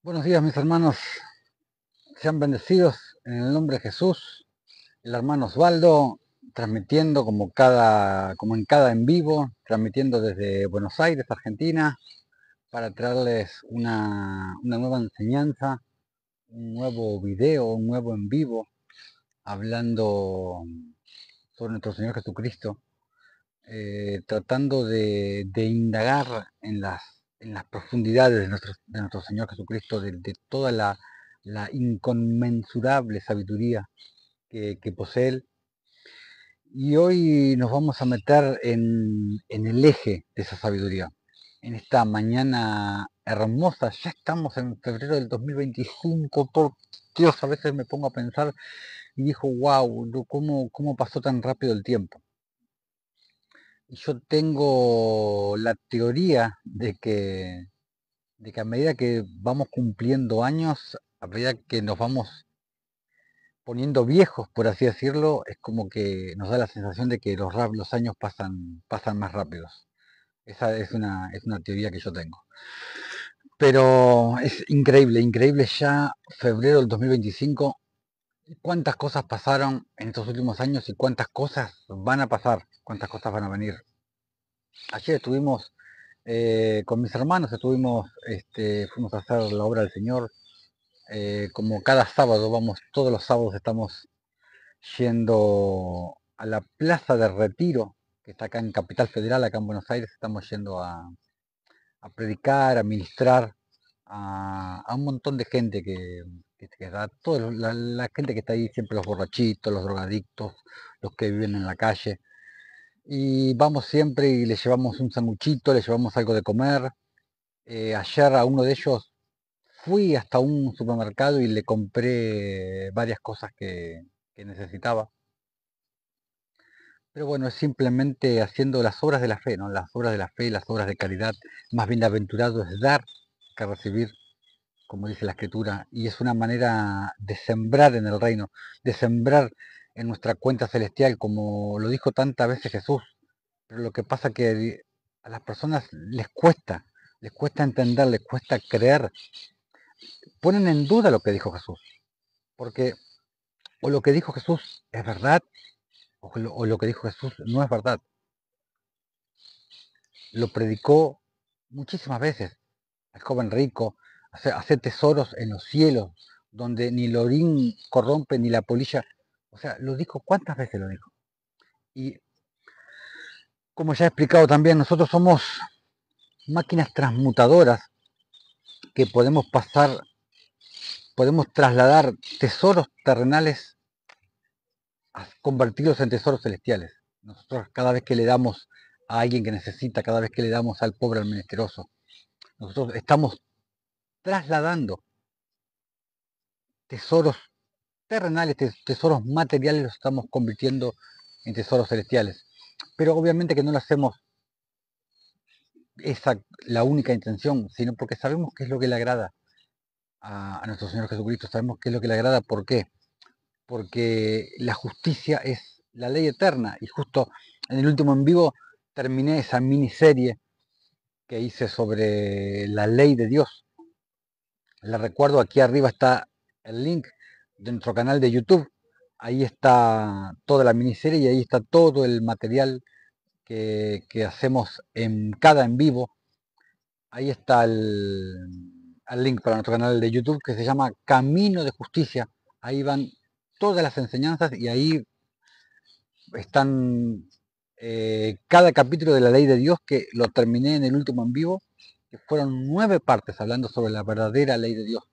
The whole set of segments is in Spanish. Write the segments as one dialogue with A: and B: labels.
A: Buenos días, mis hermanos. Sean bendecidos en el nombre de Jesús. El hermano Osvaldo transmitiendo como en cada en vivo, transmitiendo desde Buenos Aires, Argentina, para traerles una nueva enseñanza, un nuevo video, un nuevo en vivo, hablando sobre nuestro Señor Jesucristo, tratando de indagar en las profundidades de nuestro Señor Jesucristo, de toda la inconmensurable sabiduría que posee Él. Y hoy nos vamos a meter en el eje de esa sabiduría. En esta mañana hermosa, ya estamos en febrero del 2025, por Dios, a veces me pongo a pensar y digo, wow, ¿cómo pasó tan rápido el tiempo? Yo tengo la teoría de que a medida que vamos cumpliendo años, a medida que nos vamos poniendo viejos, por así decirlo, es como que nos da la sensación de que los años pasan más rápidos. Esa es una teoría que yo tengo. Pero es increíble, increíble ya febrero del 2025, cuántas cosas pasaron en estos últimos años y cuántas cosas van a pasar, cuántas cosas van a venir. Ayer estuvimos con mis hermanos, fuimos a hacer la obra del Señor. Como cada sábado, vamos, todos los sábados estamos yendo a la Plaza de Retiro, que está acá en Capital Federal, acá en Buenos Aires. Estamos yendo a predicar, a ministrar a un montón de gente que da, toda la gente que está ahí, siempre los borrachitos, los drogadictos, los que viven en la calle. Y vamos siempre y le llevamos un sanguchito, le llevamos algo de comer. Ayer a uno de ellos fui hasta un supermercado y le compré varias cosas que necesitaba. Pero bueno, es simplemente haciendo las obras de la fe, ¿no? Las obras de la fe, las obras de caridad. Más bienaventurado es dar que recibir, como dice la Escritura. Y es una manera de sembrar en el reino, de sembrar en nuestra cuenta celestial, como lo dijo tantas veces Jesús. Pero lo que pasa que a las personas les cuesta entender, les cuesta creer, ponen en duda lo que dijo Jesús, porque o lo que dijo Jesús es verdad, o lo que dijo Jesús no es verdad. Lo predicó muchísimas veces el joven rico, hacer tesoros en los cielos, donde ni el orín corrompe ni la polilla. O sea, lo dijo, ¿cuántas veces lo dijo? Y como ya he explicado también, nosotros somos máquinas transmutadoras que podemos trasladar tesoros terrenales a convertirlos en tesoros celestiales. Nosotros cada vez que le damos a alguien que necesita, cada vez que le damos al pobre, al menesteroso, nosotros estamos trasladando tesoros terrenales, tesoros materiales, los estamos convirtiendo en tesoros celestiales. Pero obviamente que no lo hacemos esa la única intención, sino porque sabemos qué es lo que le agrada a nuestro Señor Jesucristo, sabemos qué es lo que le agrada. ¿Por qué? Porque la justicia es la ley eterna, y justo en el último en vivo terminé esa miniserie que hice sobre la ley de Dios. Les recuerdo, aquí arriba está el link de nuestro canal de YouTube. Ahí está toda la miniserie y ahí está todo el material que hacemos en cada en vivo. Ahí está el link para nuestro canal de YouTube, que se llama Camino de Justicia. Ahí van todas las enseñanzas y ahí están cada capítulo de la ley de Dios, que lo terminé en el último en vivo, que fueron 9 partes hablando sobre la verdadera ley de Dios,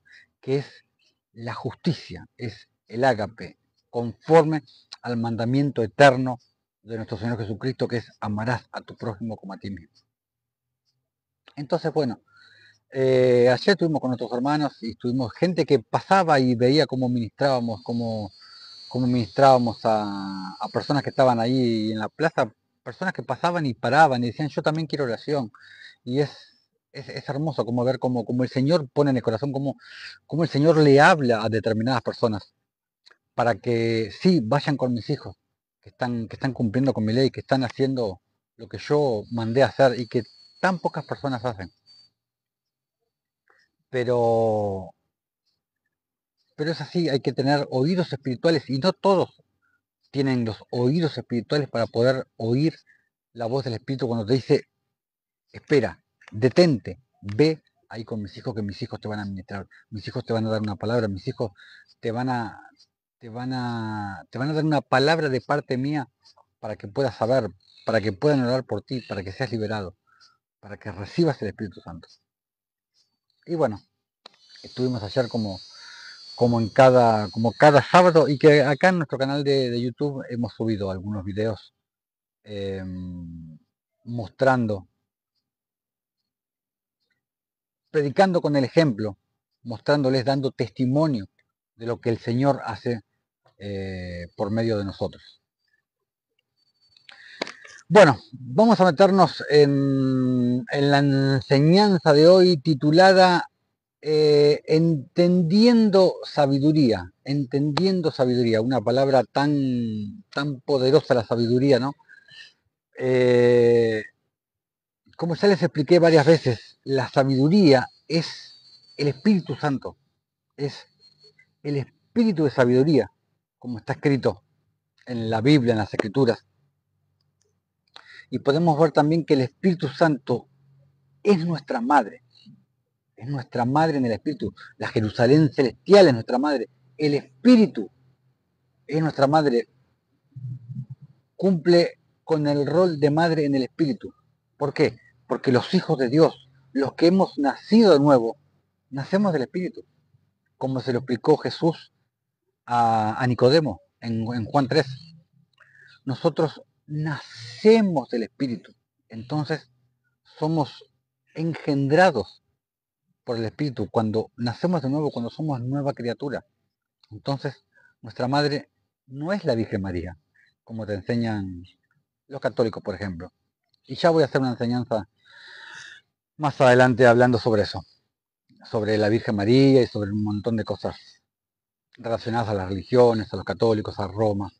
A: que es la justicia, es el ágape, conforme al mandamiento eterno de nuestro Señor Jesucristo, que es amarás a tu prójimo como a ti mismo. Entonces, bueno, ayer estuvimos con nuestros hermanos y estuvimos gente que pasaba y veía cómo ministrábamos a personas que estaban ahí en la plaza, personas que pasaban y paraban y decían, yo también quiero oración. Y es hermoso como ver cómo el Señor pone en el corazón, cómo el Señor le habla a determinadas personas para que sí, vayan con mis hijos, que están cumpliendo con mi ley, que están haciendo lo que yo mandé a hacer y que tan pocas personas hacen. pero, pero es así, hay que tener oídos espirituales y no todos tienen los oídos espirituales para poder oír la voz del Espíritu cuando te dice, espera, detente, ve ahí con mis hijos que mis hijos te van a administrar, mis hijos te van a dar una palabra, mis hijos te van a, te van a dar una palabra de parte mía para que puedas saber, para que puedan orar por ti, para que seas liberado, para que recibas el Espíritu Santo. Y bueno, estuvimos ayer como cada sábado y que acá en nuestro canal de YouTube hemos subido algunos videos eh, mostrando, predicando con el ejemplo, mostrándoles, dando testimonio de lo que el Señor hace por medio de nosotros. Bueno, vamos a meternos en la enseñanza de hoy titulada entendiendo sabiduría, una palabra tan poderosa la sabiduría, ¿no? Como ya les expliqué varias veces, la sabiduría es el Espíritu Santo, es el espíritu de sabiduría, como está escrito en la Biblia, en las Escrituras. Y podemos ver también que el Espíritu Santo es nuestra madre en el Espíritu. La Jerusalén celestial es nuestra madre. El Espíritu es nuestra madre, cumple con el rol de madre en el Espíritu. ¿Por qué? Porque los hijos de Dios, los que hemos nacido de nuevo, nacemos del Espíritu, como se lo explicó Jesús a Nicodemo en Juan 3. Nosotros nacemos del Espíritu, entonces somos engendrados por el Espíritu. Cuando nacemos de nuevo, cuando somos nueva criatura, entonces nuestra madre no es la Virgen María, como te enseñan los católicos, por ejemplo. Y ya voy a hacer una enseñanza más adelante hablando sobre eso, sobre la Virgen María y sobre un montón de cosas relacionadas a las religiones, a los católicos, a Roma.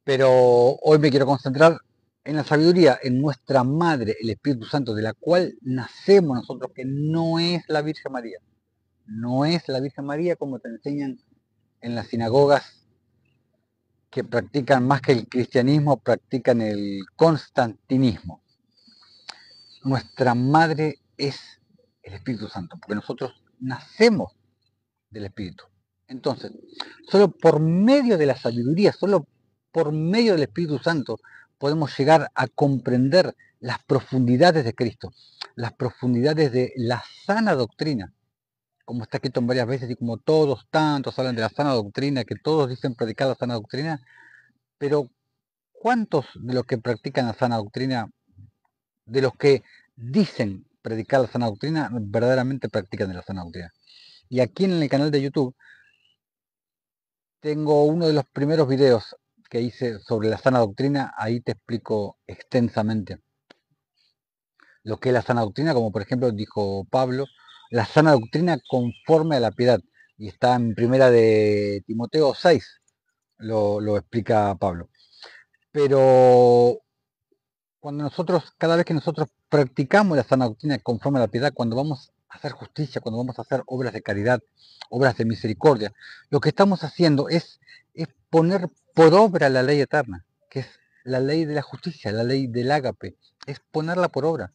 A: Pero hoy me quiero concentrar en la sabiduría, en nuestra Madre, el Espíritu Santo, de la cual nacemos nosotros, que no es la Virgen María. No es la Virgen María como te enseñan en las sinagogas que practican más que el cristianismo, practican el constantinismo. Nuestra Madre es el Espíritu Santo, porque nosotros nacemos del Espíritu. Entonces, solo por medio de la sabiduría, solo por medio del Espíritu Santo, podemos llegar a comprender las profundidades de Cristo, las profundidades de la sana doctrina, como está escrito en varias veces y como todos tantos hablan de la sana doctrina, que todos dicen predicar la sana doctrina, pero ¿cuántos de los que practican la sana doctrina, de los que dicen predicar la sana doctrina, verdaderamente practican de la sana doctrina? Y aquí en el canal de YouTube tengo uno de los primeros videos que hice sobre la sana doctrina, ahí te explico extensamente lo que es la sana doctrina, como por ejemplo dijo Pablo, la sana doctrina conforme a la piedad, y está en primera de Timoteo 6, lo explica Pablo. Pero cada vez que nosotros practicamos la sana doctrina conforme a la piedad, cuando vamos a hacer justicia, cuando vamos a hacer obras de caridad, obras de misericordia, lo que estamos haciendo es poner por obra la ley eterna, que es la ley de la justicia, la ley del ágape, es ponerla por obra,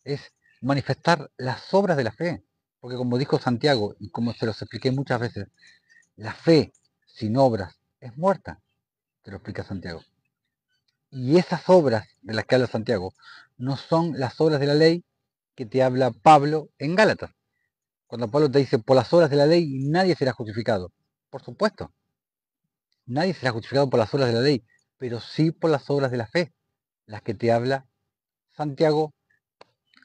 A: es manifestar las obras de la fe, porque como dijo Santiago, y como se los expliqué muchas veces, la fe sin obras es muerta, te lo explica Santiago. Y esas obras de las que habla Santiago no son las obras de la ley que te habla Pablo en Gálatas. Cuando Pablo te dice, por las obras de la ley nadie será justificado. Por supuesto, nadie será justificado por las obras de la ley, pero sí por las obras de la fe, las que te habla Santiago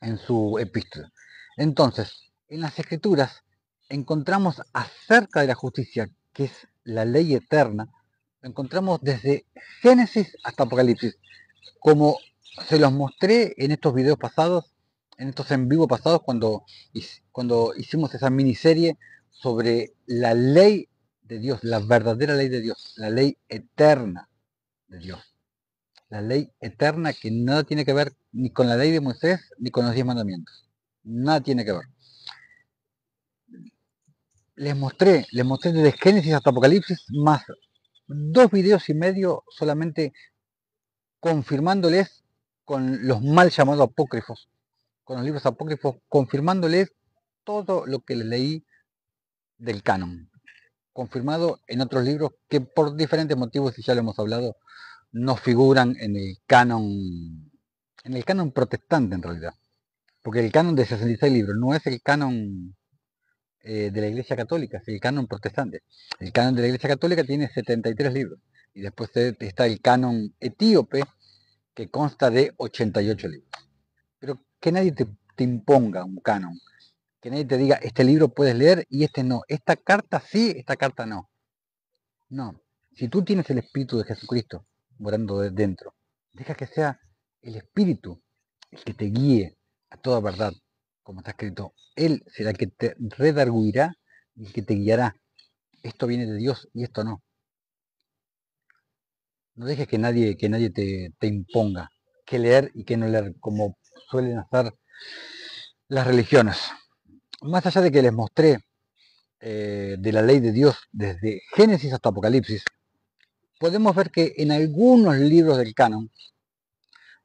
A: en su epístola. Entonces, en las Escrituras encontramos acerca de la justicia, que es la ley eterna, lo encontramos desde Génesis hasta Apocalipsis. Como se los mostré en estos videos pasados, en estos en vivo pasados, cuando hicimos esa miniserie sobre la ley de Dios, la verdadera ley de Dios, la ley eterna de Dios. La ley eterna que nada tiene que ver ni con la ley de Moisés ni con los 10 mandamientos. Nada tiene que ver. les mostré desde Génesis hasta Apocalipsis, más 2 videos y medio solamente confirmándoles con los mal llamados apócrifos, con los libros apócrifos, confirmándoles todo lo que les leí del canon, confirmado en otros libros que por diferentes motivos, y ya lo hemos hablado, no figuran en el canon protestante en realidad, porque el canon de 66 libros no es el canon de la Iglesia Católica, es el canon protestante. El canon de la Iglesia Católica tiene 73 libros, y después está el canon etíope, que consta de 88 libros. Pero que nadie te imponga un canon, que nadie te diga, este libro puedes leer y este no, esta carta sí, esta carta no. No, si tú tienes el Espíritu de Jesucristo morando dentro, deja que sea el Espíritu el que te guíe a toda verdad, como está escrito. Él será el que te redarguirá y el que te guiará. Esto viene de Dios y esto no. No dejes que nadie te imponga qué leer y qué no leer, como suelen hacer las religiones. Más allá de que les mostré de la ley de Dios desde Génesis hasta Apocalipsis, podemos ver que en algunos libros del canon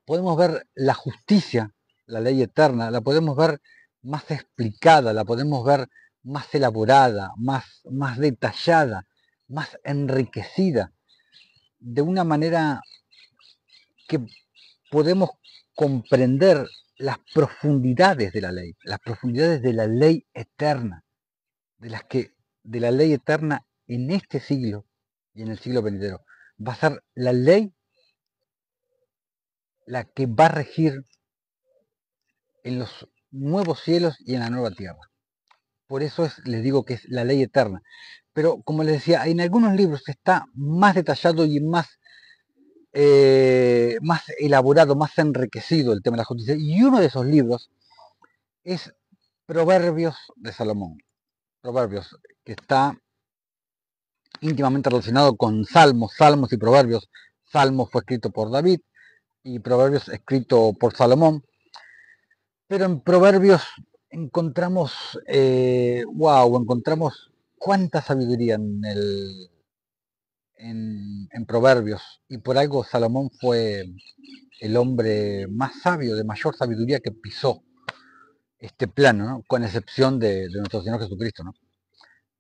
A: podemos ver la justicia, la ley eterna, la podemos ver más explicada, la podemos ver más elaborada, más detallada, más enriquecida, de una manera que podemos comprender las profundidades de la ley, las profundidades de la ley eterna, de la ley eterna en este siglo y en el siglo venidero. Va a ser la ley la que va a regir en los nuevos cielos y en la nueva tierra. Por eso les digo que es la ley eterna. Pero como les decía, en algunos libros está más detallado y más elaborado, más enriquecido el tema de la justicia. Y uno de esos libros es Proverbios de Salomón. Proverbios, que está íntimamente relacionado con Salmos, Salmos y Proverbios. Salmos fue escrito por David y Proverbios escrito por Salomón. Pero en Proverbios encontramos, encontramos cuánta sabiduría en Proverbios. Y por algo Salomón fue el hombre más sabio, de mayor sabiduría que pisó este plano, ¿no? Con excepción de nuestro Señor Jesucristo, ¿no?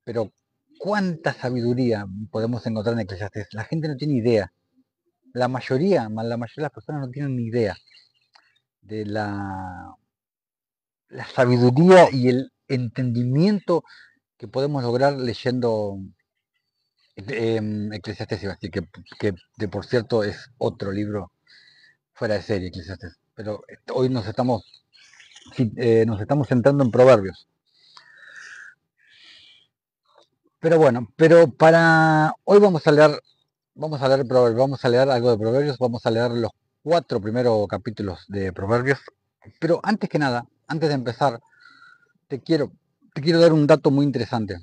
A: Pero cuánta sabiduría podemos encontrar en Eclesiastés. La gente no tiene idea. La mayoría de las personas no tienen ni idea de la sabiduría y el entendimiento que podemos lograr leyendo Eclesiastés, así que de por cierto es otro libro fuera de serie, Eclesiastés. Pero hoy nos estamos centrando en Proverbios. Pero bueno, pero para hoy vamos a leer Proverbios, vamos a leer algo de Proverbios, vamos a leer los 4 primeros capítulos de Proverbios. Pero antes que nada, antes de empezar, te quiero, te quiero dar un dato muy interesante.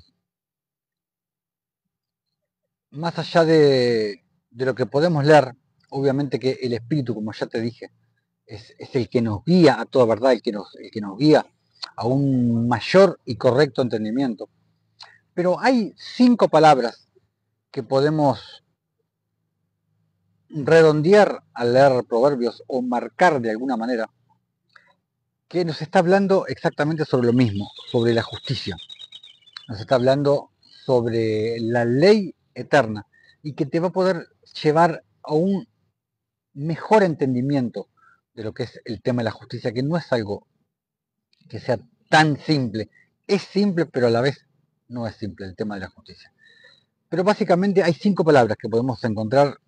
A: Más allá de lo que podemos leer, obviamente que el Espíritu, como ya te dije, es el que nos guía a toda verdad, el que nos guía a un mayor y correcto entendimiento. Pero hay 5 palabras que podemos redondear al leer Proverbios o marcar de alguna manera, que nos está hablando exactamente sobre lo mismo, sobre la justicia. Nos está hablando sobre la ley eterna y que te va a poder llevar a un mejor entendimiento de lo que es el tema de la justicia, que no es algo que sea tan simple. Es simple, pero a la vez no es simple el tema de la justicia. Pero básicamente hay 5 palabras que podemos encontrar.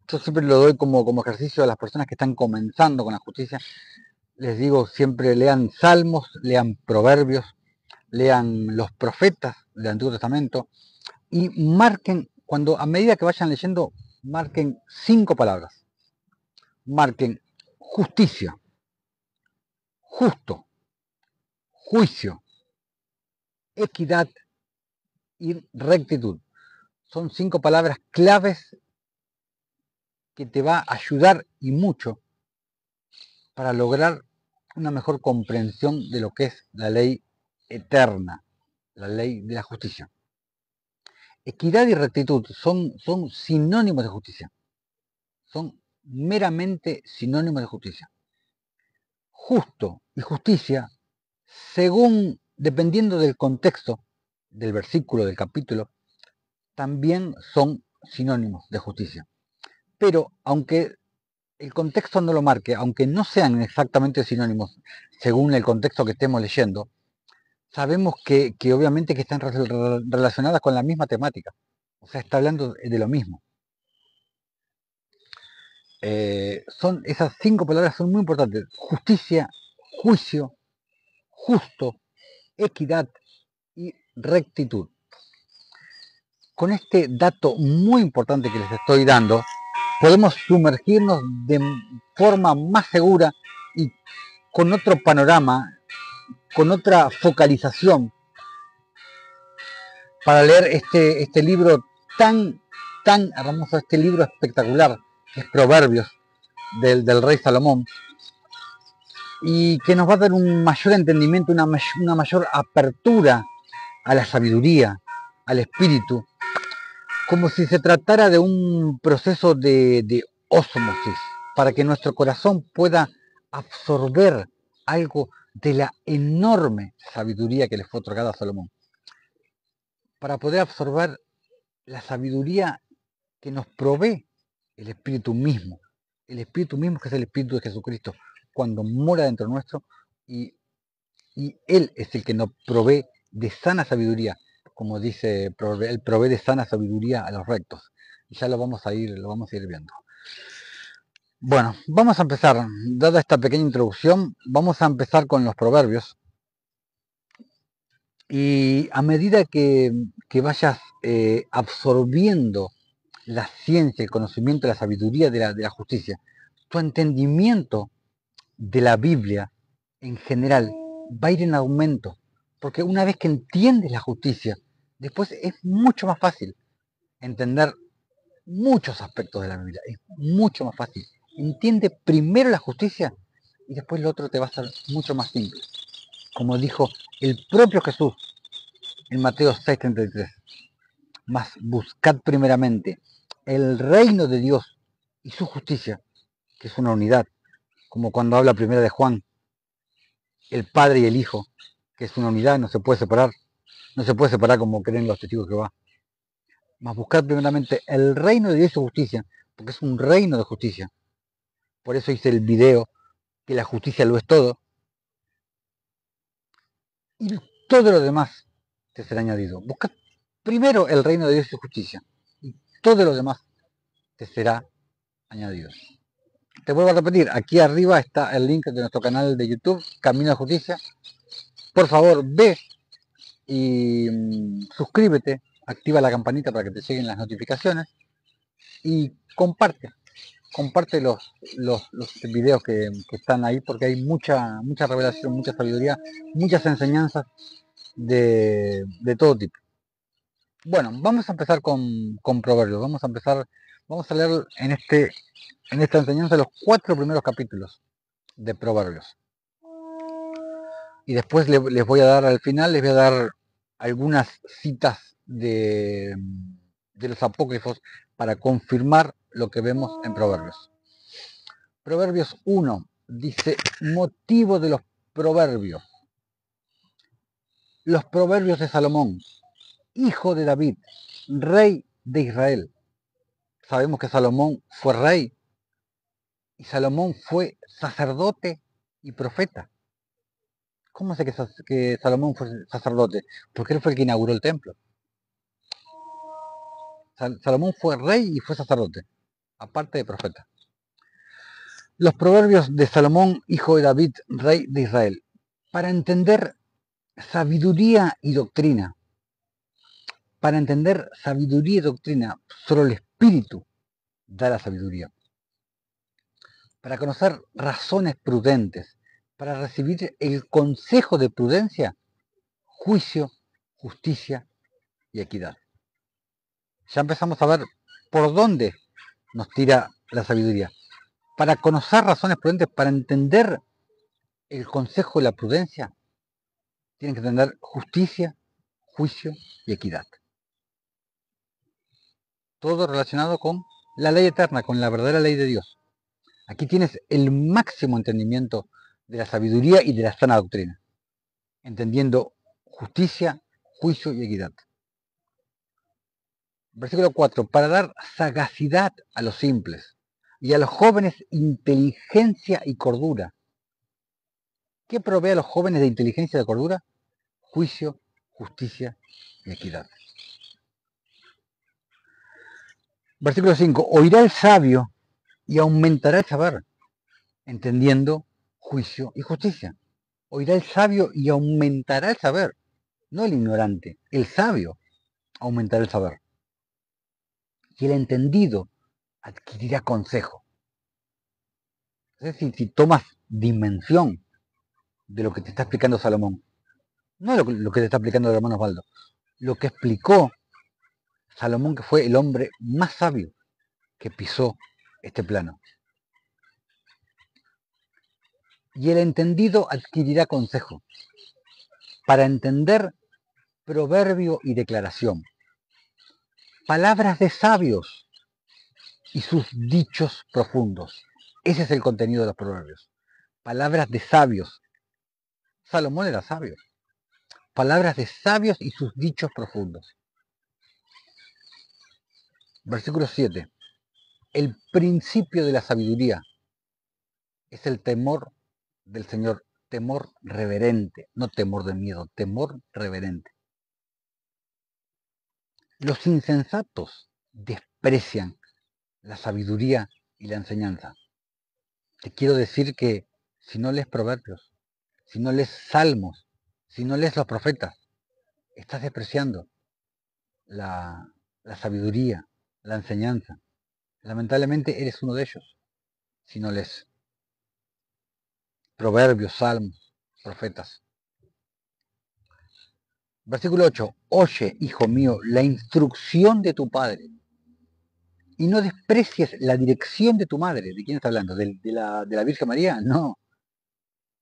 A: Yo siempre lo doy como ejercicio a las personas que están comenzando con la justicia. Les digo siempre lean salmos, lean proverbios, lean los profetas del Antiguo Testamento y marquen, a medida que vayan leyendo, marquen 5 palabras. Marquen justicia, justo, juicio, equidad y rectitud. Son 5 palabras claves que te va a ayudar y mucho para lograr una mejor comprensión de lo que es la ley eterna, la ley de la justicia. Equidad y rectitud son sinónimos de justicia. Son meramente sinónimos de justicia. Justo y justicia, según, dependiendo del contexto del versículo, del capítulo, también son sinónimos de justicia. Pero aunque el contexto no lo marque, aunque no sean exactamente sinónimos según el contexto que estemos leyendo, sabemos que obviamente que están relacionadas con la misma temática. O sea, está hablando de lo mismo. Esas 5 palabras son muy importantes. Justicia, juicio, justo, equidad y rectitud. Con este dato muy importante que les estoy dando, podemos sumergirnos de forma más segura y con otro panorama, con otra focalización para leer este libro tan hermoso, este libro espectacular, que es Proverbios del rey Salomón, y que nos va a dar un mayor entendimiento, una mayor apertura a la sabiduría, al espíritu, como si se tratara de un proceso de ósmosis, para que nuestro corazón pueda absorber algo de la enorme sabiduría que le fue otorgada a Salomón, para poder absorber la sabiduría que nos provee el Espíritu mismo que es el Espíritu de Jesucristo, cuando mora dentro nuestro, y, y Él es el que nos provee de sana sabiduría, como dice, Él provee de sana sabiduría a los rectos. Y ya lo vamos a ir viendo. Bueno, vamos a empezar, dada esta pequeña introducción, vamos a empezar con los proverbios. Y a medida que vayas absorbiendo la ciencia, el conocimiento, la sabiduría de la justicia, tu entendimiento de la Biblia en general va a ir en aumento. Porque una vez que entiendes la justicia, después es mucho más fácil entender muchos aspectos de la Biblia. Es mucho más fácil. Entiende primero la justicia y después lo otro te va a ser mucho más simple. Como dijo el propio Jesús en Mateo 6:33. Mas buscad primeramente el reino de Dios y su justicia, que es una unidad, como cuando habla primero de Juan, el Padre y el Hijo, que es una unidad, no se puede separar como creen los testigos de Jehová. Mas buscad primeramente el reino de Dios y su justicia, porque es un reino de justicia. Por eso hice el video, que la justicia lo es todo, y todo lo demás te será añadido. Buscad primero el reino de Dios y su justicia, y todo lo demás te será añadido. Te vuelvo a repetir, aquí arriba está el link de nuestro canal de YouTube, Camino de Justicia. Por favor, ve y suscríbete, activa la campanita para que te lleguen las notificaciones y comparte los videos que están ahí, porque hay mucha revelación, mucha sabiduría, muchas enseñanzas de todo tipo. Bueno, vamos a empezar con Proverbios, vamos a leer en esta enseñanza los 4 primeros capítulos de Proverbios. Y después les voy a dar al final, les voy a dar algunas citas de los apócrifos para confirmar lo que vemos en Proverbios. Proverbios 1 dice, motivo de los proverbios. Los proverbios de Salomón, hijo de David, rey de Israel. Sabemos que Salomón fue rey y Salomón fue sacerdote y profeta. ¿Cómo sé que Salomón fue sacerdote? Porque él fue el que inauguró el templo. Salomón fue rey y fue sacerdote, aparte de profeta. Los proverbios de Salomón, hijo de David, rey de Israel. Para entender sabiduría y doctrina, solo el Espíritu da la sabiduría. Para conocer razones prudentes, para recibir el consejo de prudencia, juicio, justicia y equidad. Ya empezamos a ver por dónde nos tira la sabiduría. Para conocer razones prudentes, para entender el consejo de la prudencia, tienen que tener justicia, juicio y equidad. todo relacionado con la ley eterna, con la verdadera ley de Dios. Aquí tienes el máximo entendimiento de la sabiduría y de la sana doctrina, entendiendo justicia, juicio y equidad. Versículo 4, para dar sagacidad a los simples y a los jóvenes inteligencia y cordura. ¿Qué provee a los jóvenes de inteligencia y de cordura? Juicio, justicia y equidad. Versículo 5, oirá el sabio y aumentará el saber, entendiendo juicio y justicia. Oirá el sabio y aumentará el saber, no el ignorante, el sabio aumentará el saber. Y el entendido adquirirá consejo. Es decir, si tomas dimensión de lo que te está explicando Salomón, no lo que te está explicando el hermano Osvaldo, lo que explicó Salomón, que fue el hombre más sabio que pisó este plano. Y el entendido adquirirá consejo para entender proverbio y declaración, palabras de sabios y sus dichos profundos. Ese es el contenido de los proverbios. Palabras de sabios. Salomón era sabio. Palabras de sabios y sus dichos profundos. Versículo 7. El principio de la sabiduría es el temor del Señor, temor reverente, no temor de miedo, temor reverente. Los insensatos desprecian la sabiduría y la enseñanza. Te quiero decir que si no lees proverbios, si no lees salmos, si no lees los profetas, estás despreciando la sabiduría, la enseñanza. Lamentablemente eres uno de ellos, si no lees proverbios, salmos, profetas. Versículo 8. Oye, hijo mío, la instrucción de tu padre y no desprecies la dirección de tu madre. ¿De quién está hablando? ¿De la Virgen María? No,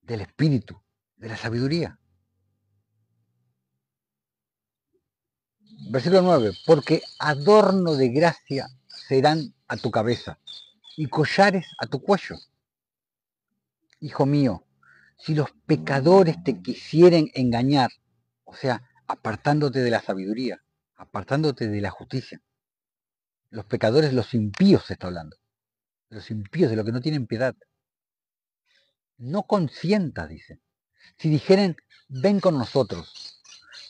A: del Espíritu, de la sabiduría. Versículo 9. Porque adorno de gracia serán a tu cabeza y collares a tu cuello. Hijo mío, si los pecadores te quisieren engañar, o sea, apartándote de la sabiduría, apartándote de la justicia, los pecadores, los impíos se está hablando, los impíos, de los que no tienen piedad, no consientas, dice. Si dijeren, ven con nosotros,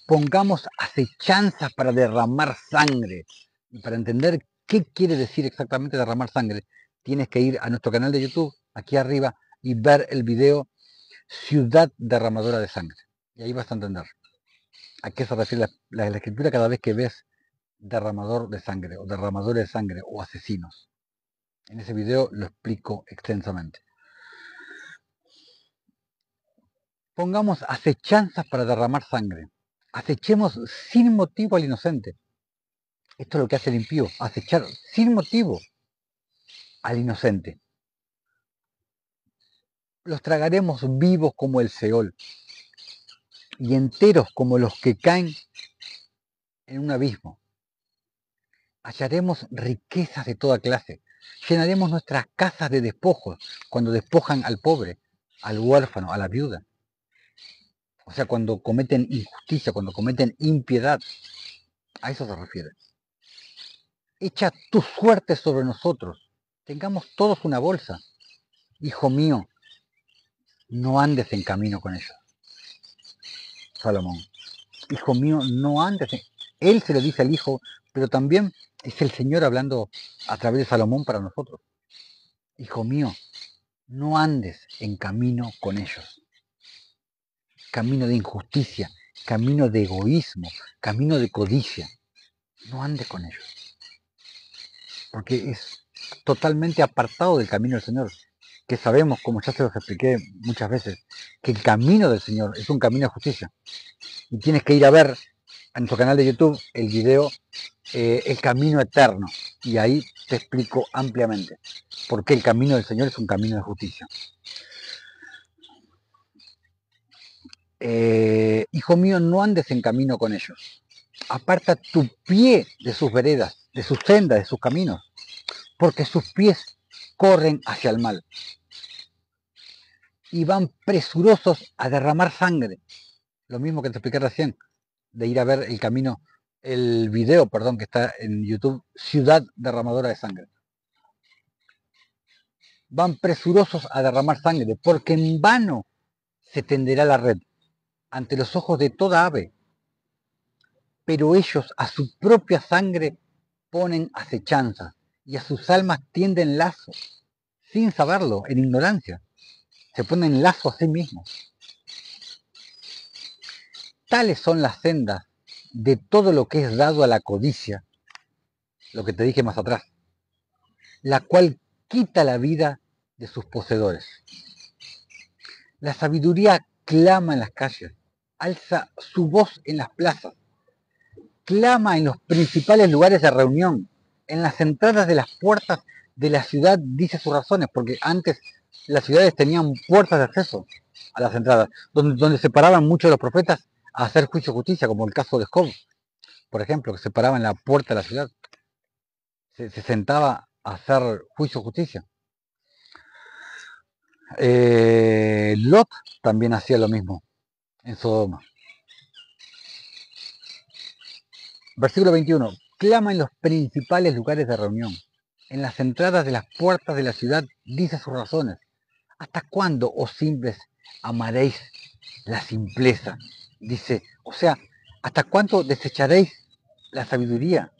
A: pongamos acechanzas para derramar sangre. Y para entender qué quiere decir exactamente derramar sangre, tienes que ir a nuestro canal de YouTube, aquí arriba, y ver el video Ciudad derramadora de sangre. Y ahí vas a entender a qué se refiere la escritura cada vez que ves derramador de sangre, o derramadores de sangre, o asesinos. En ese video lo explico extensamente. Pongamos acechanzas para derramar sangre. Acechemos sin motivo al inocente. Esto es lo que hace el impío, acechar sin motivo al inocente. Los tragaremos vivos como el Seol y enteros como los que caen en un abismo. Hallaremos riquezas de toda clase. Llenaremos nuestras casas de despojos cuando despojan al pobre, al huérfano, a la viuda. O sea, cuando cometen injusticia, cuando cometen impiedad. A eso se refiere. Echa tu suerte sobre nosotros. Tengamos todos una bolsa. Hijo mío, no andes en camino con ellos. Salomón. Hijo mío, no andes en... Él se lo dice al hijo, pero también es el Señor hablando a través de Salomón para nosotros. Hijo mío, no andes en camino con ellos. Camino de injusticia, camino de egoísmo, camino de codicia. No andes con ellos. Porque es totalmente apartado del camino del Señor. Que sabemos, como ya se los expliqué muchas veces, que el camino del Señor es un camino de justicia. Y tienes que ir a ver en nuestro canal de YouTube el video El Camino Eterno. Y ahí te explico ampliamente por qué el camino del Señor es un camino de justicia. Hijo mío, no andes en camino con ellos. Aparta tu pie de sus veredas. de sus sendas, de sus caminos, porque sus pies corren hacia el mal y van presurosos a derramar sangre. Lo mismo que te expliqué recién, de ir a ver el camino, el video, perdón, que está en YouTube, Ciudad Derramadora de Sangre. Van presurosos a derramar sangre, porque en vano se tenderá la red ante los ojos de toda ave, pero ellos a su propia sangre ponen acechanzas y a sus almas tienden lazos, sin saberlo, en ignorancia. Se ponen lazo a sí mismos. Tales son las sendas de todo lo que es dado a la codicia, lo que te dije más atrás, la cual quita la vida de sus poseedores. La sabiduría clama en las calles, alza su voz en las plazas, clama en los principales lugares de reunión, en las entradas de las puertas de la ciudad dice sus razones, porque antes las ciudades tenían puertas de acceso a las entradas, donde se paraban muchos de los profetas a hacer juicio y justicia, como el caso de Job, por ejemplo, que se paraba en la puerta de la ciudad, se sentaba a hacer juicio y justicia. Lot también hacía lo mismo en Sodoma. Versículo 21. Clama en los principales lugares de reunión, en las entradas de las puertas de la ciudad dice sus razones. ¿Hasta cuándo, oh simples, amaréis la simpleza? Dice, o sea, ¿hasta cuándo desecharéis la sabiduría?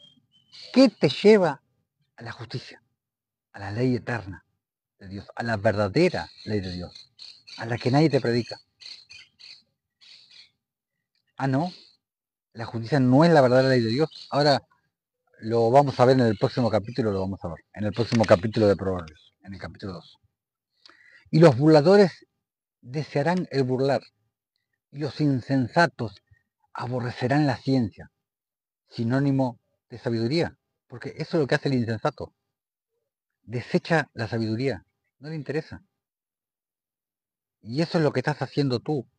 A: ¿Qué te lleva a la justicia? A la ley eterna de Dios, a la verdadera ley de Dios, a la que nadie te predica. Ah, no, la justicia no es la verdadera ley de Dios. Ahora lo vamos a ver en el próximo capítulo, lo vamos a ver, en el próximo capítulo de Proverbios, en el capítulo 2. Y los burladores desearán el burlar, y los insensatos aborrecerán la ciencia, sinónimo de sabiduría, porque eso es lo que hace el insensato, desecha la sabiduría, no le interesa. Y eso es lo que estás haciendo tú,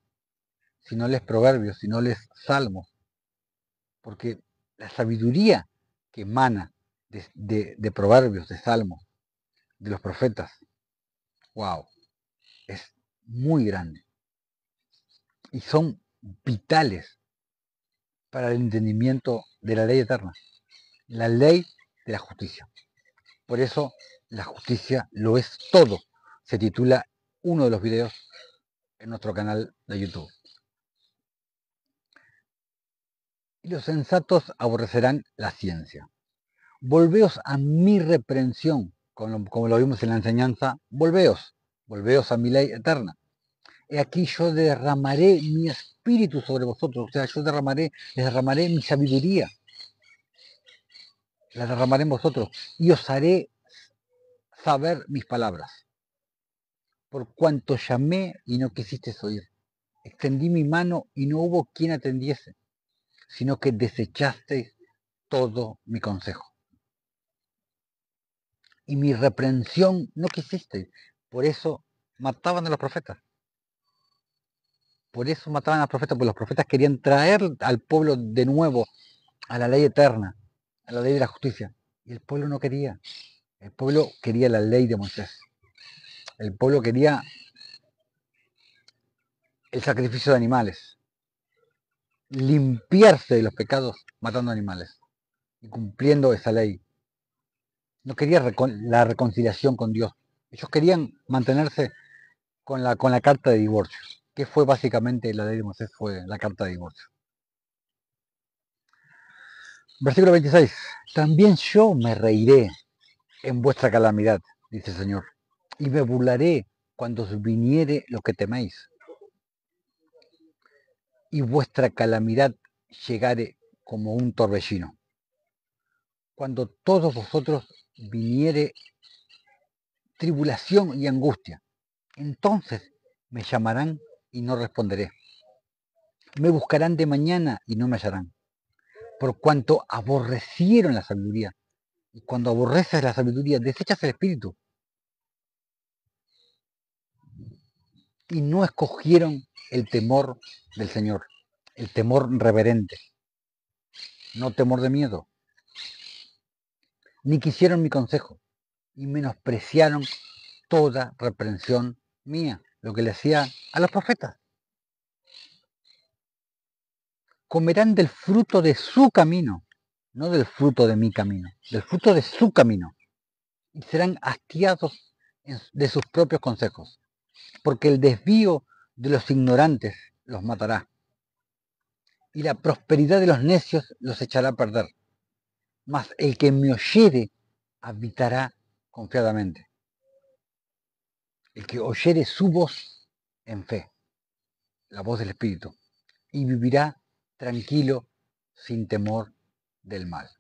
A: si no lees Proverbios, si no lees Salmos, porque la sabiduría que emana de Proverbios, de Salmos, de los profetas, wow, es muy grande y son vitales para el entendimiento de la ley eterna, la ley de la justicia. Por eso la justicia lo es todo. Se titula uno de los videos en nuestro canal de YouTube. Y los sensatos aborrecerán la ciencia. Volveos a mi reprensión, como lo vimos en la enseñanza, volveos a mi ley eterna. He aquí yo derramaré mi espíritu sobre vosotros, o sea, yo derramaré mi sabiduría, la derramaré en vosotros, y os haré saber mis palabras. Por cuanto llamé y no quisisteis oír, extendí mi mano y no hubo quien atendiese, sino que desechasteis todo mi consejo. Y mi reprensión no quisisteis, por eso mataban a los profetas. Por eso mataban a los profetas, porque los profetas querían traer al pueblo de nuevo a la ley eterna, a la ley de la justicia. Y el pueblo no quería. El pueblo quería la ley de Moisés. El pueblo quería el sacrificio de animales. Limpiarse de los pecados matando animales y cumpliendo esa ley. No quería la reconciliación con Dios. Ellos querían mantenerse con la carta de divorcio, que fue básicamente la ley de Moisés, fue la carta de divorcio. Versículo 26. También yo me reiré en vuestra calamidad, dice el Señor, y me burlaré cuando os viniere lo que teméis, y vuestra calamidad llegare como un torbellino. Cuando todos vosotros viniere tribulación y angustia, entonces me llamarán y no responderé. Me buscarán de mañana y no me hallarán, por cuanto aborrecieron la sabiduría. Y cuando aborreces la sabiduría, desechas el espíritu. Y no escogieron el temor del Señor, el temor reverente, no temor de miedo. ni quisieron mi consejo, y menospreciaron toda reprensión mía, lo que le hacía a los profetas. Comerán del fruto de su camino, no del fruto de mi camino, del fruto de su camino, y serán hastiados de sus propios consejos, porque el desvío de los ignorantes los matará, y la prosperidad de los necios los echará a perder. Mas el que me oyere habitará confiadamente. El que oyere su voz en fe, la voz del Espíritu, y vivirá tranquilo sin temor del mal.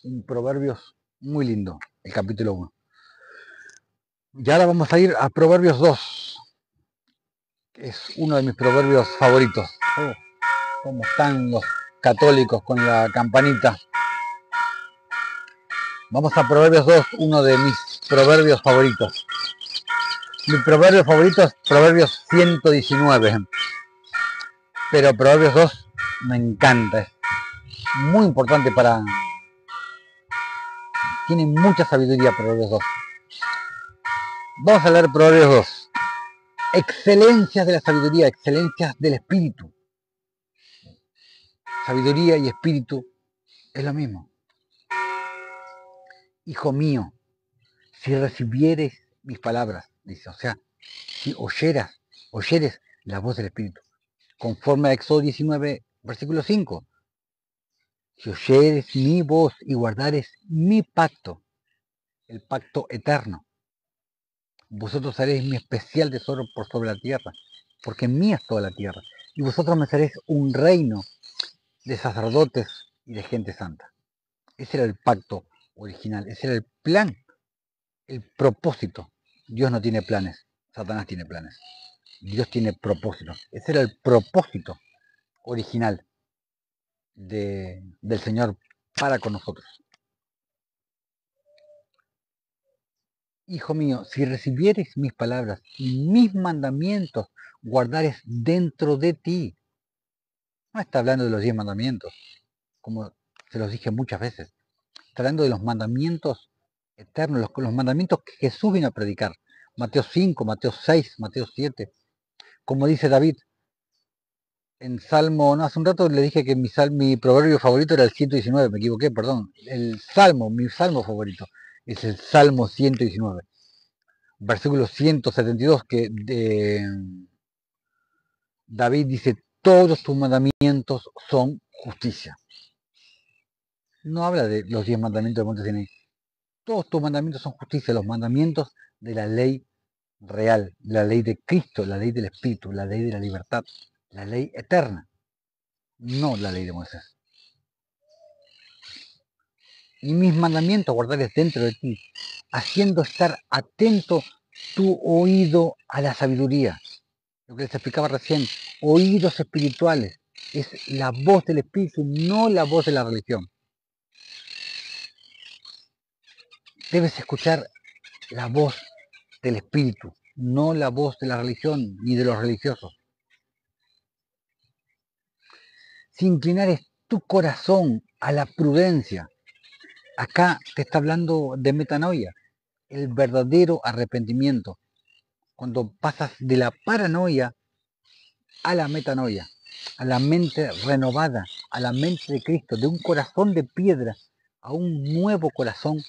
A: Un Proverbios muy lindo, el capítulo 1. Y ahora vamos a ir a Proverbios 2, que es uno de mis proverbios favoritos. Oh, cómo están los católicos con la campanita. Vamos a Proverbios 2, uno de mis proverbios favoritos. Mi proverbio favorito es Proverbios 119, pero Proverbios 2 me encanta, es muy importante tiene mucha sabiduría Proverbios 2. Vamos a leer Proverbios 2. Excelencias de la sabiduría, excelencias del espíritu. Sabiduría y espíritu es lo mismo. Hijo mío, si recibieres mis palabras, dice, o sea, si oyeres la voz del espíritu, conforme a Éxodo 19, versículo 5. Si oyeres mi voz y guardares mi pacto, el pacto eterno, vosotros haréis mi especial tesoro por sobre la tierra, porque mía es toda la tierra, y vosotros me seréis un reino de sacerdotes y de gente santa. Ese era el pacto original, ese era el plan, el propósito. Dios no tiene planes, Satanás tiene planes. Dios tiene propósitos. Ese era el propósito original del Señor para con nosotros. Hijo mío, si recibieres mis palabras y mis mandamientos guardares dentro de ti. No está hablando de los 10 mandamientos, como se los dije muchas veces. Está hablando de los mandamientos eternos, los mandamientos que Jesús vino a predicar. Mateo 5, Mateo 6, Mateo 7. Como dice David, en Salmo, no, hace un rato le dije que mi proverbio favorito era el 119, me equivoqué, perdón. Mi salmo favorito es el Salmo 119. Versículo 172, que David dice, todos tus mandamientos son justicia. No habla de los 10 mandamientos de Monte Sinaí. Todos tus mandamientos son justicia, los mandamientos de la ley real, la ley de Cristo, la ley del Espíritu, la ley de la libertad, la ley eterna, no la ley de Moisés. Y mis mandamientos guardarles dentro de ti, haciendo estar atento tu oído a la sabiduría. Lo que les explicaba recién, oídos espirituales, es la voz del Espíritu, no la voz de la religión. Debes escuchar la voz del Espíritu, no la voz de la religión ni de los religiosos. Si inclinares tu corazón a la prudencia, acá te está hablando de metanoia, el verdadero arrepentimiento, cuando pasas de la paranoia a la metanoia, a la mente renovada, a la mente de Cristo, de un corazón de piedra a un nuevo corazón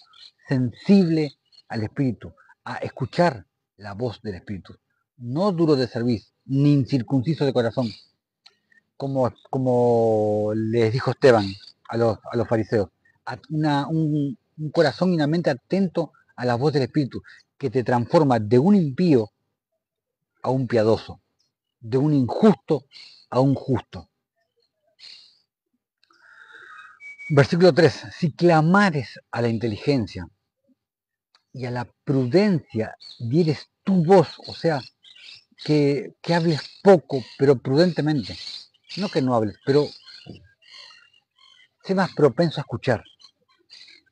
A: sensible al Espíritu, a escuchar la voz del Espíritu, no duro de cerviz, ni incircunciso de corazón, como les dijo Esteban a los fariseos, un corazón y una mente atento a la voz del Espíritu, que te transforma de un impío a un piadoso, de un injusto a un justo. Versículo 3. Si clamares a la inteligencia y a la prudencia dieres tu voz, o sea, que hables poco, pero prudentemente. No que no hables, pero sé más propenso a escuchar,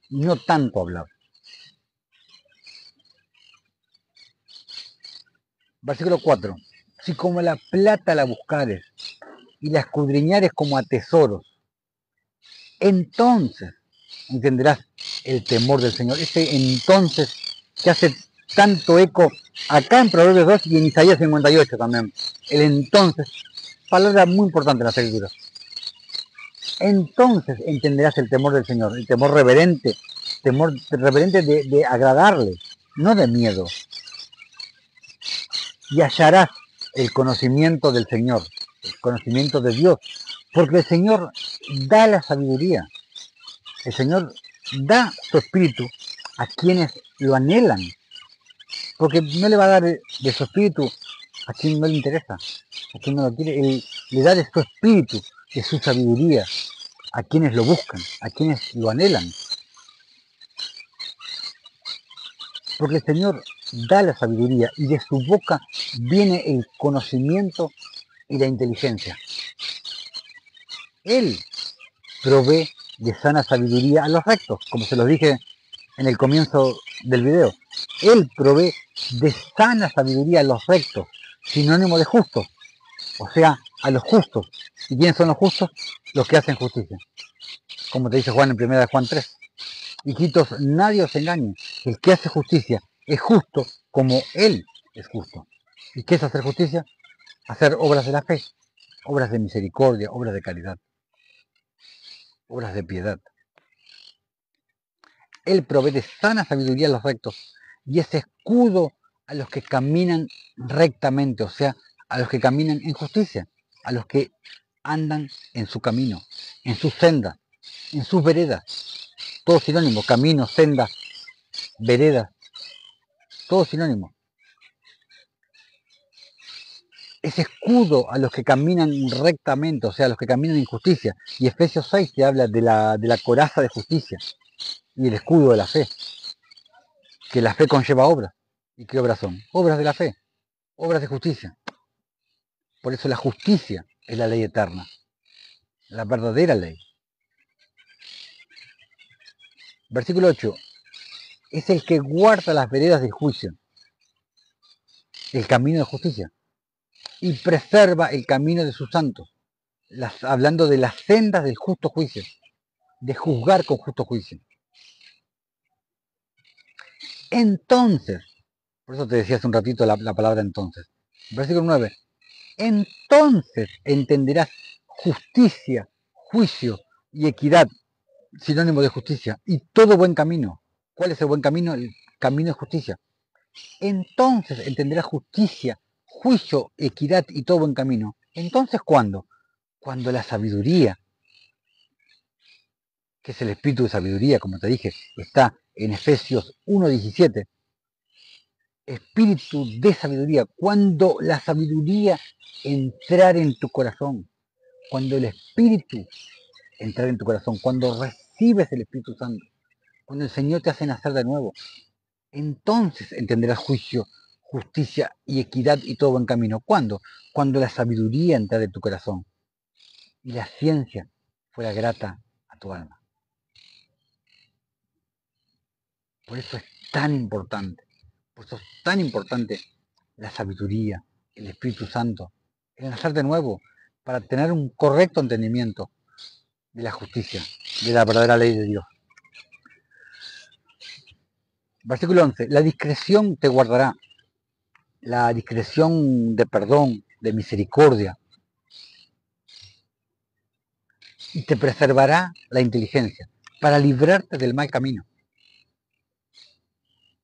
A: no tanto a hablar. Versículo 4. Si como la plata la buscares y la escudriñares como a tesoros, entonces entenderás el temor del Señor. Ese entonces que hace tanto eco acá en Proverbios 2 y en Isaías 58 también. El entonces, palabra muy importante en la Escritura. Entonces entenderás el temor del Señor, el temor reverente de agradarle, no de miedo. Y hallarás el conocimiento del Señor, el conocimiento de Dios, porque el Señor da la sabiduría. El Señor da su espíritu a quienes lo anhelan, porque no le va a dar de su espíritu a quien no le interesa, a quien no lo quiere. Él le da de su espíritu, de su sabiduría, a quienes lo buscan, a quienes lo anhelan. Porque el Señor da la sabiduría y de su boca viene el conocimiento y la inteligencia. Él provee de sana sabiduría a los rectos, como se los dije en el comienzo del video. Él provee de sana sabiduría a los rectos, sinónimo de justos, o sea, a los justos. ¿Y quiénes son los justos? Los que hacen justicia. Como te dice Juan en 1 Juan 3. Hijitos, nadie os engañe. El que hace justicia es justo como Él es justo. ¿Y qué es hacer justicia? Hacer obras de la fe, obras de misericordia, obras de caridad, obras de piedad. Él provee de sana sabiduría a los rectos y es escudo a los que caminan rectamente, o sea, a los que caminan en justicia, a los que andan en su camino, en sus sendas, en sus veredas. Todo sinónimo, camino, senda, vereda, todo sinónimo. Es escudo a los que caminan rectamente, o sea, a los que caminan en justicia. Y Efesios 6 te habla de la coraza de justicia y el escudo de la fe, que la fe conlleva obras. ¿Y qué obras son? Obras de la fe, obras de justicia. Por eso la justicia es la ley eterna, la verdadera ley. Versículo 8. Es el que guarda las veredas del juicio, el camino de justicia, y preserva el camino de sus santos, hablando de las sendas del justo juicio, de juzgar con justo juicio. Entonces, por eso te decía hace un ratito la palabra entonces. Versículo 9. Entonces entenderás justicia, juicio y equidad, sinónimo de justicia, y todo buen camino. ¿Cuál es el buen camino? El camino de justicia. Entonces entenderás justicia, juicio, equidad y todo buen camino. Entonces, ¿cuándo? Cuando la sabiduría, que es el espíritu de sabiduría, como te dije, está en Efesios 1:17, espíritu de sabiduría, cuando la sabiduría entrar en tu corazón, cuando el espíritu entrar en tu corazón, cuando recibes el Espíritu Santo, cuando el Señor te hace nacer de nuevo, entonces entenderás juicio, justicia y equidad y todo buen camino. ¿Cuándo? Cuando la sabiduría entra en tu corazón y la ciencia fuera grata a tu alma. Por eso es tan importante, por eso es tan importante la sabiduría, el Espíritu Santo, el nacer de nuevo, para tener un correcto entendimiento de la justicia, de la verdadera ley de Dios. Versículo 11. La discreción te guardará, la discreción de perdón, de misericordia, y te preservará la inteligencia para librarte del mal camino,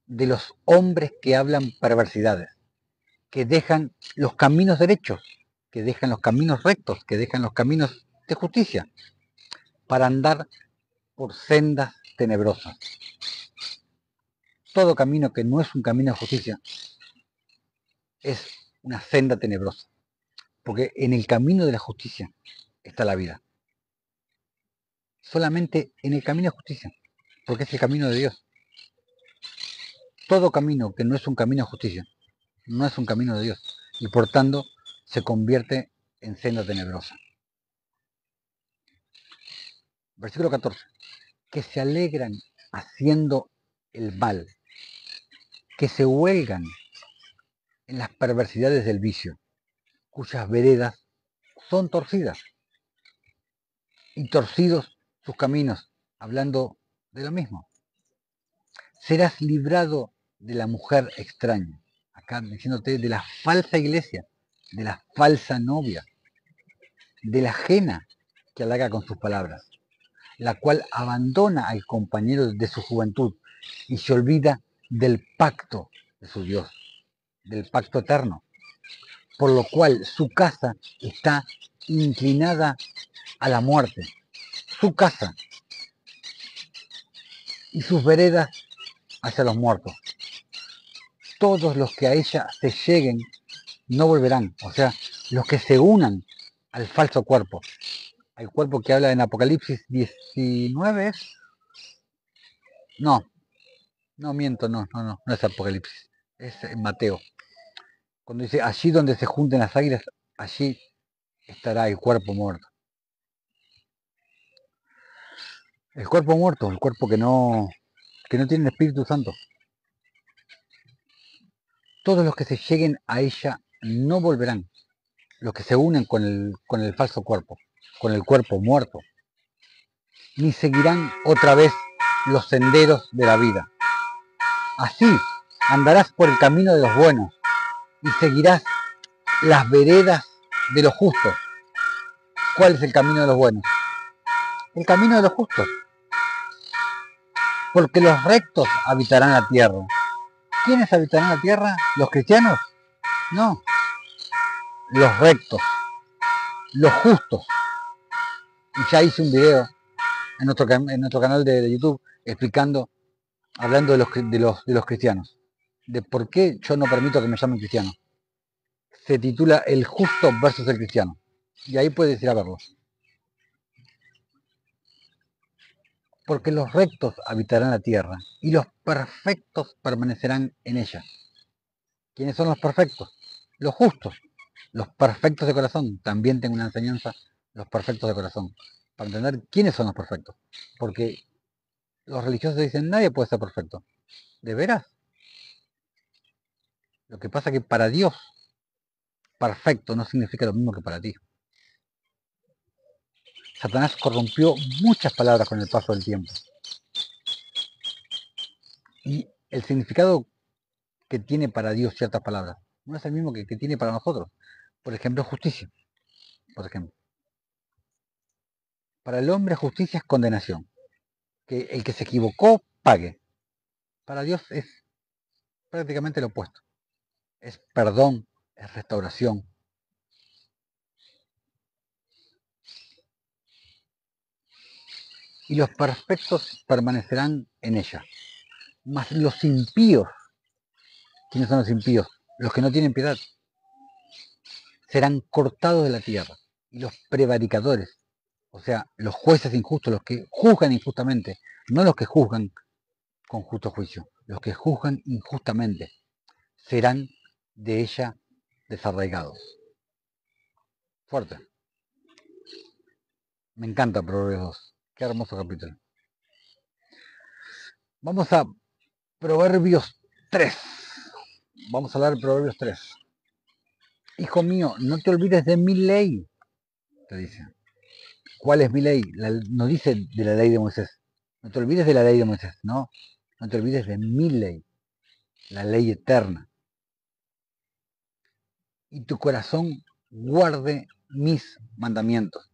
A: de los hombres que hablan perversidades, que dejan los caminos derechos, que dejan los caminos rectos, que dejan los caminos de justicia, para andar por sendas tenebrosas. Todo camino que no es un camino de justicia es una senda tenebrosa, porque en el camino de la justicia está la vida. Solamente en el camino de justicia, porque es el camino de Dios. Todo camino que no es un camino de justicia, no es un camino de Dios, y por tanto se convierte en senda tenebrosa. Versículo 14. Que se alegran haciendo el mal, que se huelgan en las perversidades del vicio, cuyas veredas son torcidas, y torcidos sus caminos, hablando de lo mismo. Serás librado de la mujer extraña. Acá diciéndote de la falsa iglesia, de la falsa novia, de la ajena que halaga con sus palabras, la cual abandona al compañero de su juventud y se olvida del pacto de su Dios, del pacto eterno, por lo cual su casa está inclinada a la muerte, su casa y sus veredas hacia los muertos. Todos los que a ella se lleguen no volverán, o sea, los que se unan al falso cuerpo, al cuerpo que habla en Apocalipsis 19, ¿es? No, no miento, no es Apocalipsis, es en Mateo. Cuando dice, allí donde se junten las águilas, allí estará el cuerpo muerto. El cuerpo muerto, el cuerpo que no tiene el Espíritu Santo. Todos los que se lleguen a ella no volverán, los que se unen con el falso cuerpo, con el cuerpo muerto, ni seguirán otra vez los senderos de la vida. Así andarás por el camino de los buenos y seguirás las veredas de los justos. ¿Cuál es el camino de los buenos? El camino de los justos. Porque los rectos habitarán la tierra. ¿Quiénes habitarán la tierra? ¿Los cristianos? No. Los rectos. Los justos. Y ya hice un video en nuestro canal de YouTube explicando, hablando de los cristianos. De por qué yo no permito que me llamen cristiano. Se titula El justo versus el cristiano. Y ahí puedes ir a verlo. Porque los rectos habitarán la tierra y los perfectos permanecerán en ella. ¿Quiénes son los perfectos? Los justos, los perfectos de corazón. También tengo una enseñanza, los perfectos de corazón, para entender quiénes son los perfectos. Porque los religiosos dicen, nadie puede ser perfecto. ¿De veras? Lo que pasa es que para Dios, perfecto no significa lo mismo que para ti. Satanás corrompió muchas palabras con el paso del tiempo. Y el significado que tiene para Dios ciertas palabras no es el mismo que tiene para nosotros. Por ejemplo, justicia. Por ejemplo, para el hombre justicia es condenación. Que el que se equivocó pague. Para Dios es prácticamente lo opuesto. Es perdón, es restauración. Y los perfectos permanecerán en ella. Mas los impíos, ¿quiénes son los impíos? Los que no tienen piedad, serán cortados de la tierra. Y los prevaricadores, o sea, los jueces injustos, los que juzgan injustamente, no los que juzgan con justo juicio, los que juzgan injustamente, serán de ella desarraigados. Fuerte. Me encanta Proverbios 2. Qué hermoso capítulo. Vamos a Proverbios 3. Vamos a hablar de Proverbios 3. Hijo mío, no te olvides de mi ley, te dice. ¿Cuál es mi ley? No dice de la ley de Moisés. No te olvides de la ley de Moisés, no. No te olvides de mi ley, la ley eterna. Y tu corazón guarde mis mandamientos.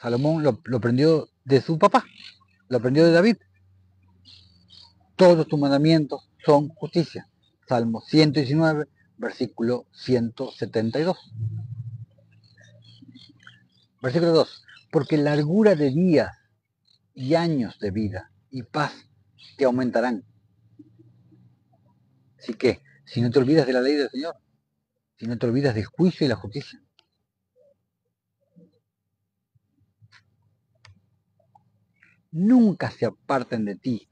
A: Salomón lo aprendió de su papá, lo aprendió de David. Todos tus mandamientos son justicia. Salmo 119, versículo 172. Versículo 2. Porque largura de días y años de vida y paz te aumentarán. Así que, si no te olvidas de la ley del Señor, si no te olvidas del juicio y la justicia, nunca se aparten de ti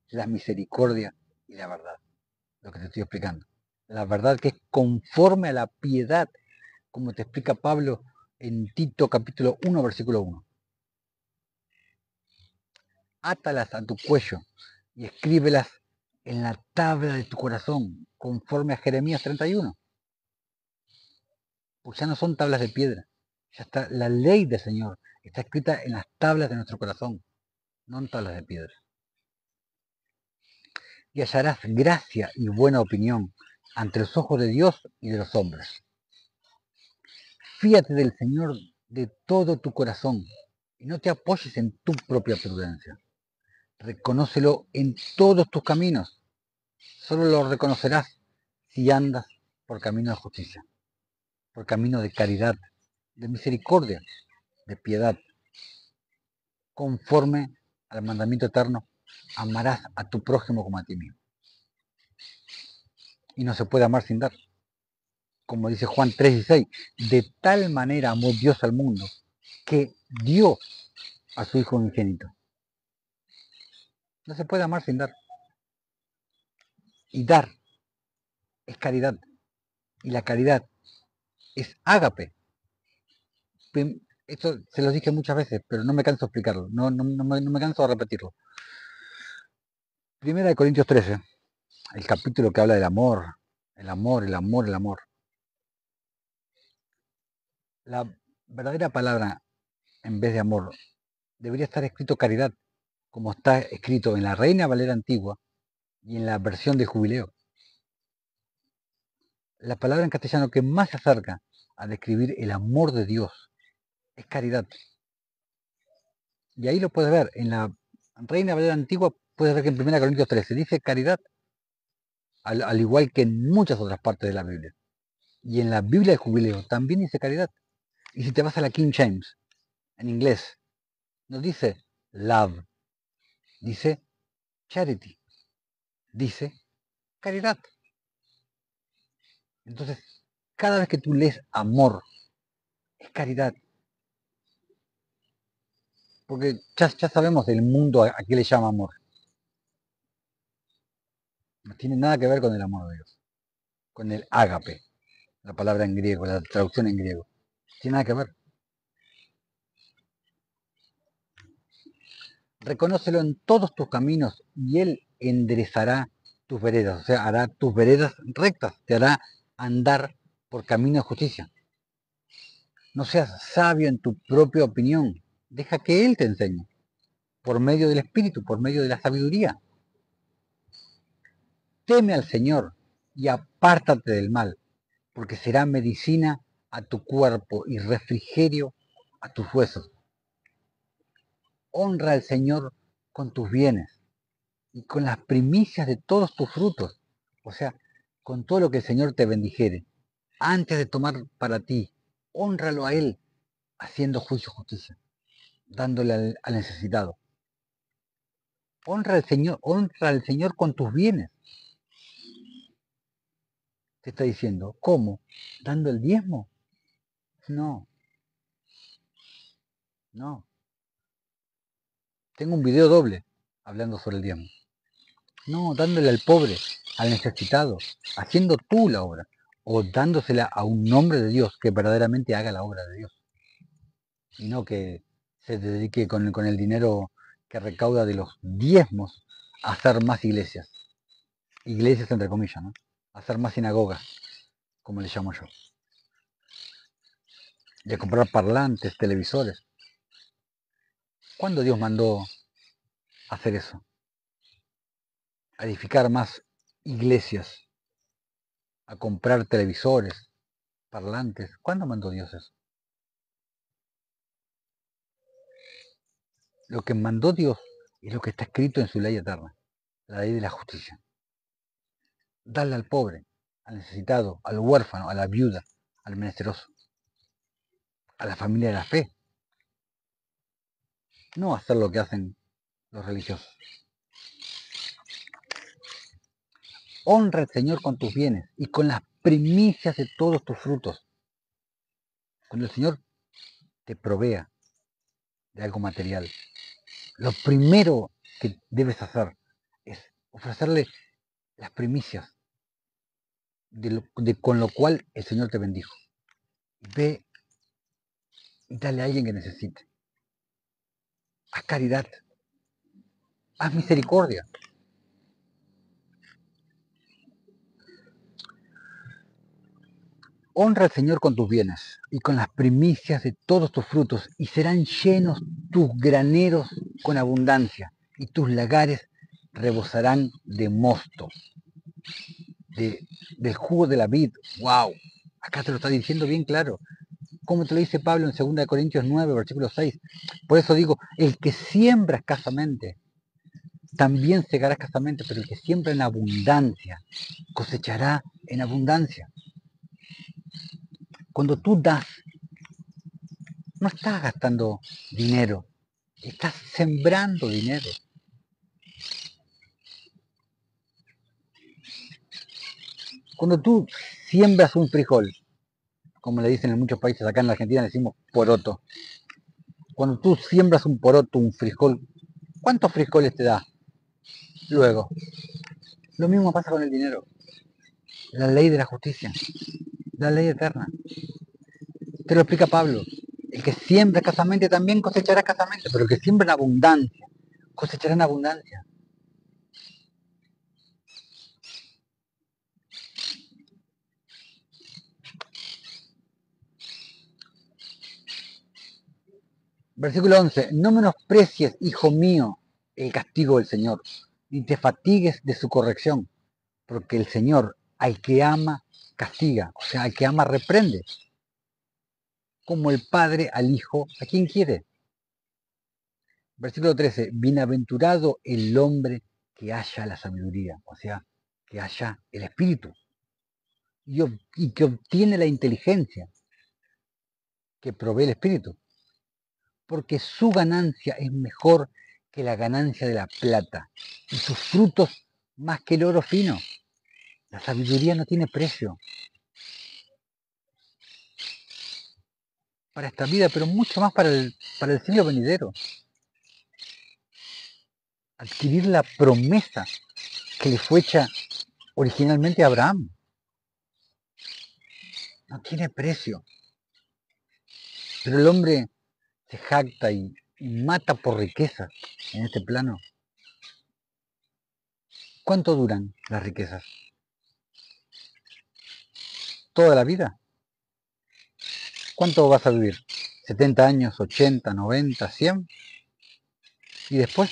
A: la misericordia y la verdad. Lo que te estoy explicando. La verdad que es conforme a la piedad, como te explica Pablo en Tito capítulo 1, versículo 1. Átalas a tu cuello y escríbelas en la tabla de tu corazón, conforme a Jeremías 31. Pues ya no son tablas de piedra, ya está la ley del Señor, está escrita en las tablas de nuestro corazón. no en tablas de piedra. Y hallarás gracia y buena opinión ante los ojos de Dios y de los hombres. Fíate del Señor de todo tu corazón y no te apoyes en tu propia prudencia. Reconócelo en todos tus caminos. Solo lo reconocerás si andas por camino de justicia, por camino de caridad, de misericordia, de piedad, conforme al mandamiento eterno, amarás a tu prójimo como a ti mismo. Y no se puede amar sin dar. Como dice Juan 3:16, de tal manera amó Dios al mundo que dio a su Hijo unigénito. No se puede amar sin dar. Y dar es caridad. Y la caridad es ágape. Esto se lo dije muchas veces, pero no me canso de explicarlo. No me canso de repetirlo. Primera de Corintios 13, el capítulo que habla del amor. El amor, el amor, el amor. La verdadera palabra en vez de amor debería estar escrito caridad, como está escrito en la Reina Valera Antigua y en la versión del Jubileo. La palabra en castellano que más se acerca a describir el amor de Dios es caridad. Y ahí lo puedes ver, en la Reina Valera Antigua puedes ver que en 1 Corintios 13 dice caridad, al igual que en muchas otras partes de la Biblia. Y en la Biblia del Jubileo también dice caridad. Y si te vas a la King James, en inglés, no dice love, dice charity, dice caridad. Entonces, cada vez que tú lees amor, es caridad. Porque ya sabemos del mundo a qué le llama amor. No tiene nada que ver con el amor de Dios, con el ágape, la palabra en griego, la traducción en griego. No tiene nada que ver. Reconócelo en todos tus caminos y Él enderezará tus veredas, o sea, hará tus veredas rectas, te hará andar por camino de justicia. No seas sabio en tu propia opinión, deja que Él te enseñe, por medio del Espíritu, por medio de la sabiduría. Teme al Señor y apártate del mal, porque será medicina a tu cuerpo y refrigerio a tus huesos. Honra al Señor con tus bienes y con las primicias de todos tus frutos, o sea, con todo lo que el Señor te bendijere. Antes de tomar para ti, hónralo a Él, haciendo juicio y justicia, dándole al necesitado. Honra al Señor con tus bienes. Te está diciendo, ¿cómo? ¿Dando el diezmo? No, no. Tengo un video doble hablando sobre el diezmo. No, dándole al pobre, al necesitado, haciendo tú la obra, o dándosela a un nombre de Dios que verdaderamente haga la obra de Dios. Y no que se dedique con el dinero que recauda de los diezmos a hacer más iglesias. Iglesias entre comillas, ¿no? A hacer más sinagogas, como le llamo yo. Y a comprar parlantes, televisores. ¿Cuándo Dios mandó hacer eso? A edificar más iglesias, a comprar televisores, parlantes. ¿Cuándo mandó Dios eso? Lo que mandó Dios es lo que está escrito en su ley eterna, la ley de la justicia. Darle al pobre, al necesitado, al huérfano, a la viuda, al menesteroso, a la familia de la fe. No hacer lo que hacen los religiosos. Honra al Señor con tus bienes y con las primicias de todos tus frutos. Cuando el Señor te provea de algo material, lo primero que debes hacer es ofrecerle las primicias con lo cual el Señor te bendijo. Ve y dale a alguien que necesite. Haz caridad. Haz misericordia. Honra al Señor con tus bienes y con las primicias de todos tus frutos, y serán llenos tus graneros con abundancia, y tus lagares rebosarán de mosto, del jugo de la vid. ¡Wow! Acá te lo está diciendo bien claro. Como te lo dice Pablo en 2 Corintios 9, versículo 6. Por eso digo, el que siembra escasamente, también segará escasamente, pero el que siembra en abundancia, cosechará en abundancia. Cuando tú das, no estás gastando dinero, estás sembrando dinero. Cuando tú siembras un frijol, como le dicen en muchos países, acá en la Argentina le decimos poroto. Cuando tú siembras un poroto, un frijol, ¿cuántos frijoles te da luego? Lo mismo pasa con el dinero. La ley de la justicia, la ley eterna. Te lo explica Pablo. El que siembra escasamente también cosechará escasamente, pero el que siembra en abundancia, cosechará en abundancia. Versículo 11. No menosprecies, hijo mío, el castigo del Señor, ni te fatigues de su corrección, porque el Señor al que ama castiga, o sea, al que ama reprende, como el Padre al Hijo, ¿a quien quiere? Versículo 13. Bienaventurado el hombre que haya la sabiduría, o sea, que haya el espíritu, y que obtiene la inteligencia que provee el espíritu, porque su ganancia es mejor que la ganancia de la plata, y sus frutos más que el oro fino. La sabiduría no tiene precio para esta vida, pero mucho más para el siglo venidero. Adquirir la promesa que le fue hecha originalmente a Abraham. No tiene precio. Pero el hombre se jacta y mata por riquezas en este plano. ¿Cuánto duran las riquezas? ¿Toda la vida? ¿Cuánto vas a vivir? ¿70 años, 80, 90, 100? ¿Y después?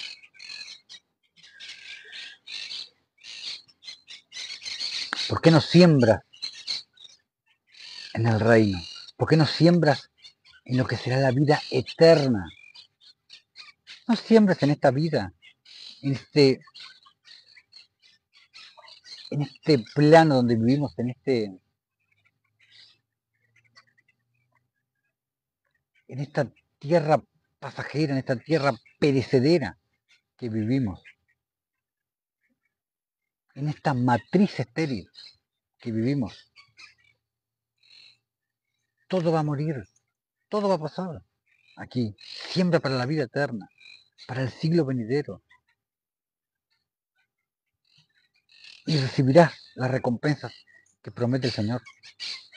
A: ¿Por qué no siembras en el reino? ¿Por qué no siembras en lo que será la vida eterna? No siembres en esta vida, en este plano donde vivimos, en esta tierra pasajera, en esta tierra perecedera que vivimos, en esta matriz estéril que vivimos. Todo va a morir, todo va a pasar aquí. Siembra para la vida eterna, para el siglo venidero. Y recibirás las recompensas que promete el Señor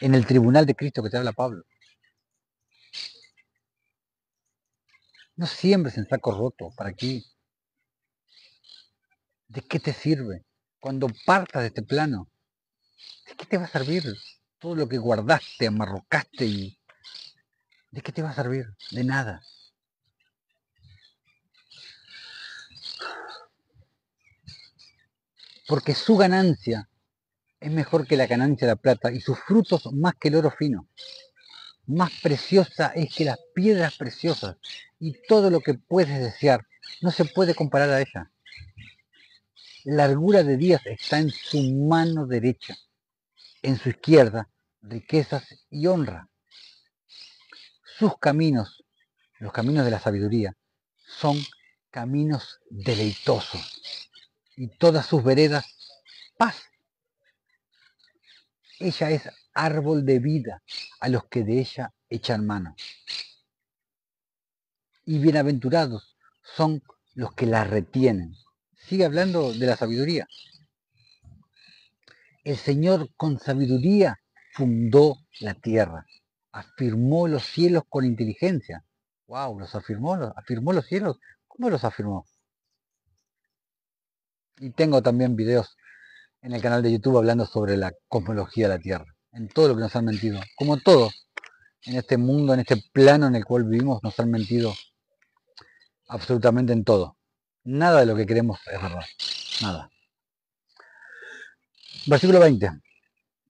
A: en el tribunal de Cristo que te habla Pablo. No siembres en saco roto para aquí. ¿De qué te sirve? Cuando partas de este plano, ¿de qué te va a servir todo lo que guardaste, amarrocaste y ¿de qué te va a servir? De nada. Porque su ganancia es mejor que la ganancia de la plata y sus frutos más que el oro fino. Más preciosa es que las piedras preciosas y todo lo que puedes desear no se puede comparar a ella. Largura de días está en su mano derecha, en su izquierda riquezas y honra. Sus caminos, los caminos de la sabiduría, son caminos deleitosos y todas sus veredas paz. Ella es árbol de vida a los que de ella echan mano. Y bienaventurados son los que la retienen. Sigue hablando de la sabiduría. El Señor con sabiduría fundó la tierra, afirmó los cielos con inteligencia. Wow, afirmó los cielos. ¿Cómo los afirmó? Y tengo también videos en el canal de YouTube hablando sobre la cosmología de la Tierra, en todo lo que nos han mentido. Como todo, en este mundo, en este plano en el cual vivimos, nos han mentido absolutamente en todo. Nada de lo que creemos es verdad. Nada. Versículo 20.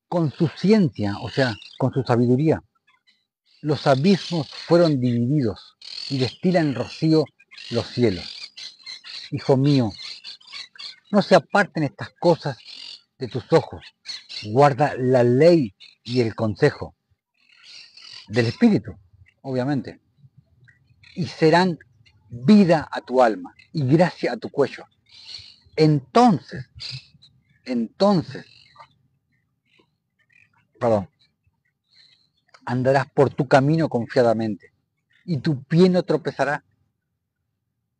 A: Con su ciencia, o sea, con su sabiduría, los abismos fueron divididos y destilan rocío los cielos. Hijo mío, no se aparten estas cosas de tus ojos. Guarda la ley y el consejo del Espíritu, obviamente. Y serán vida a tu alma y gracia a tu cuello. Entonces, entonces, perdón, andarás por tu camino confiadamente y tu pie no tropezará.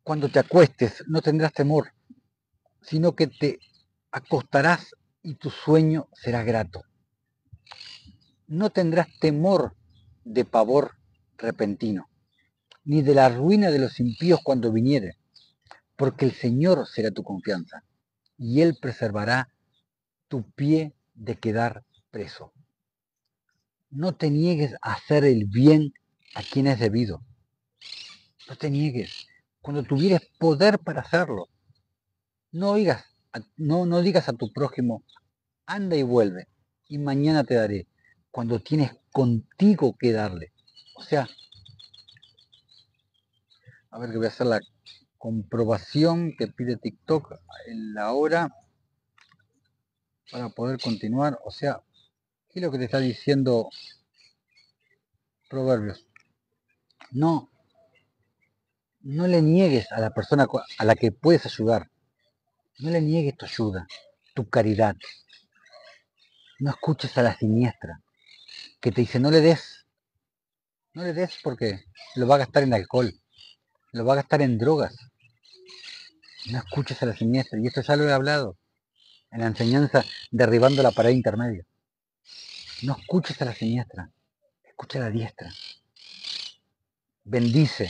A: Cuando te acuestes no tendrás temor, sino que te acostarás y tu sueño será grato. No tendrás temor de pavor repentino, ni de la ruina de los impíos cuando viniere, porque el Señor será tu confianza, y Él preservará tu pie de quedar preso. No te niegues a hacer el bien a quien es debido. No te niegues. Cuando tuvieres poder para hacerlo, no digas a tu prójimo, anda y vuelve, y mañana te daré, cuando tienes contigo que darle. O sea, a ver que voy a hacer la comprobación que pide TikTok en la hora para poder continuar. O sea, ¿qué es lo que te está diciendo Proverbios? No, no le niegues a la persona a la que puedes ayudar. No le niegues tu ayuda, tu caridad. No escuches a la siniestra que te dice no le des porque lo va a gastar en alcohol, lo va a gastar en drogas. No escuches a la siniestra, y esto ya lo he hablado en la enseñanza derribando la pared intermedia. No escuches a la siniestra, escucha a la diestra. Bendice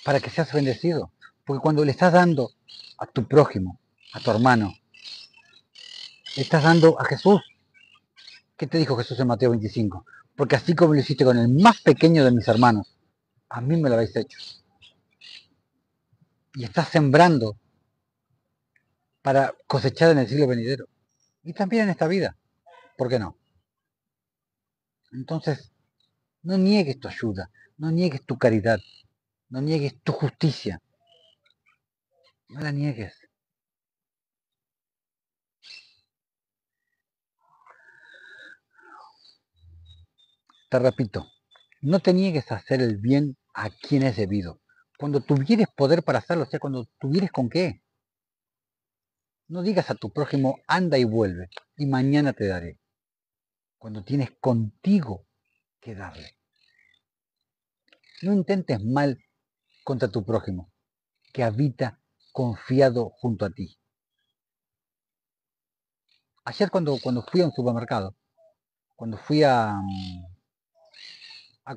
A: para que seas bendecido, porque cuando le estás dando a tu prójimo, a tu hermano, le estás dando a Jesús. ¿Qué te dijo Jesús en Mateo 25? Porque así como lo hiciste con el más pequeño de mis hermanos, a mí me lo habéis hecho. Y estás sembrando para cosechar en el siglo venidero. Y también en esta vida. ¿Por qué no? Entonces, no niegues tu ayuda, no niegues tu caridad, no niegues tu justicia. No la niegues. Te repito, no te niegues a hacer el bien a quien es debido. Cuando tuvieres poder para hacerlo, o sea, cuando tuvieres con qué. No digas a tu prójimo, anda y vuelve, y mañana te daré. Cuando tienes contigo que darle. No intentes mal contra tu prójimo, que habita confiado junto a ti. Ayer cuando fui a un supermercado, cuando fui a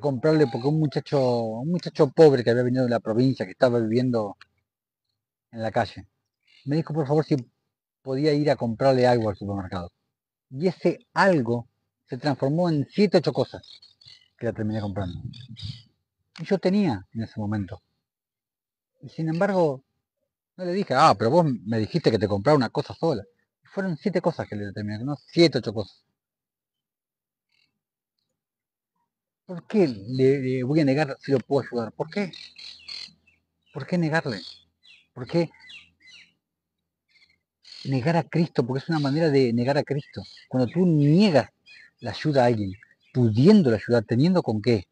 A: comprarle, porque un muchacho pobre que había venido de la provincia, que estaba viviendo en la calle, me dijo por favor si podía ir a comprarle algo al supermercado. Y ese algo se transformó en 7, 8 cosas que la terminé comprando. Y yo tenía en ese momento. Y sin embargo, no le dije, pero vos me dijiste que te comprara una cosa sola. Fueron 7 cosas que le terminé, ¿no? 7, 8 cosas. ¿Por qué le voy a negar si lo puedo ayudar? ¿Por qué? ¿Por qué negarle? ¿Por qué negar a Cristo? Porque es una manera de negar a Cristo. Cuando tú niegas la ayuda a alguien, pudiendo la ayudar, teniendo con qué,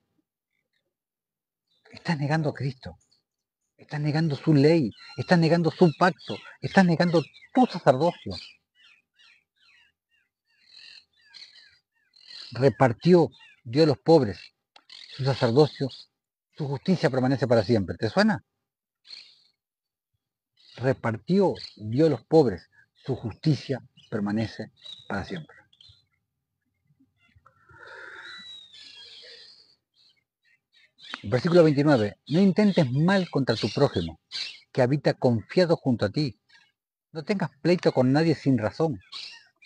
A: estás negando a Cristo. Estás negando su ley, estás negando su pacto, estás negando tu sacerdocio. Repartió, dio a los pobres, su sacerdocio, su justicia permanece para siempre. ¿Te suena? Repartió, dio a los pobres, su justicia permanece para siempre. Versículo 29. No intentes mal contra tu prójimo, que habita confiado junto a ti. No tengas pleito con nadie sin razón,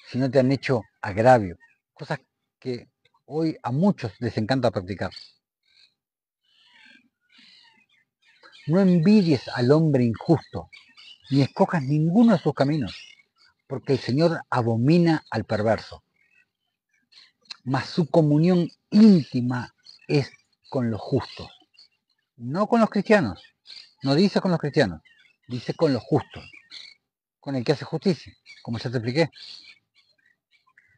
A: si no te han hecho agravio. Cosas que hoy a muchos les encanta practicar. No envidies al hombre injusto, ni escojas ninguno de sus caminos, porque el Señor abomina al perverso, mas su comunión íntima es con los justos, no con los cristianos. No dice con los cristianos, dice con los justos, con el que hace justicia, como ya te expliqué.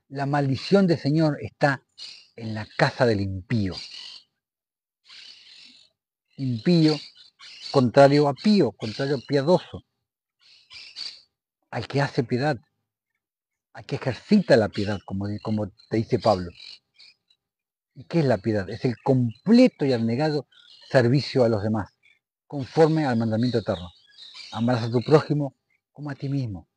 A: La maldición del Señor está en la casa del impío. Impío, contrario a pío, contrario a piadoso, al que hace piedad, al que ejercita la piedad, como te dice Pablo. ¿Y qué es la piedad? Es el completo y abnegado servicio a los demás, conforme al mandamiento eterno. Amarás a tu prójimo como a ti mismo.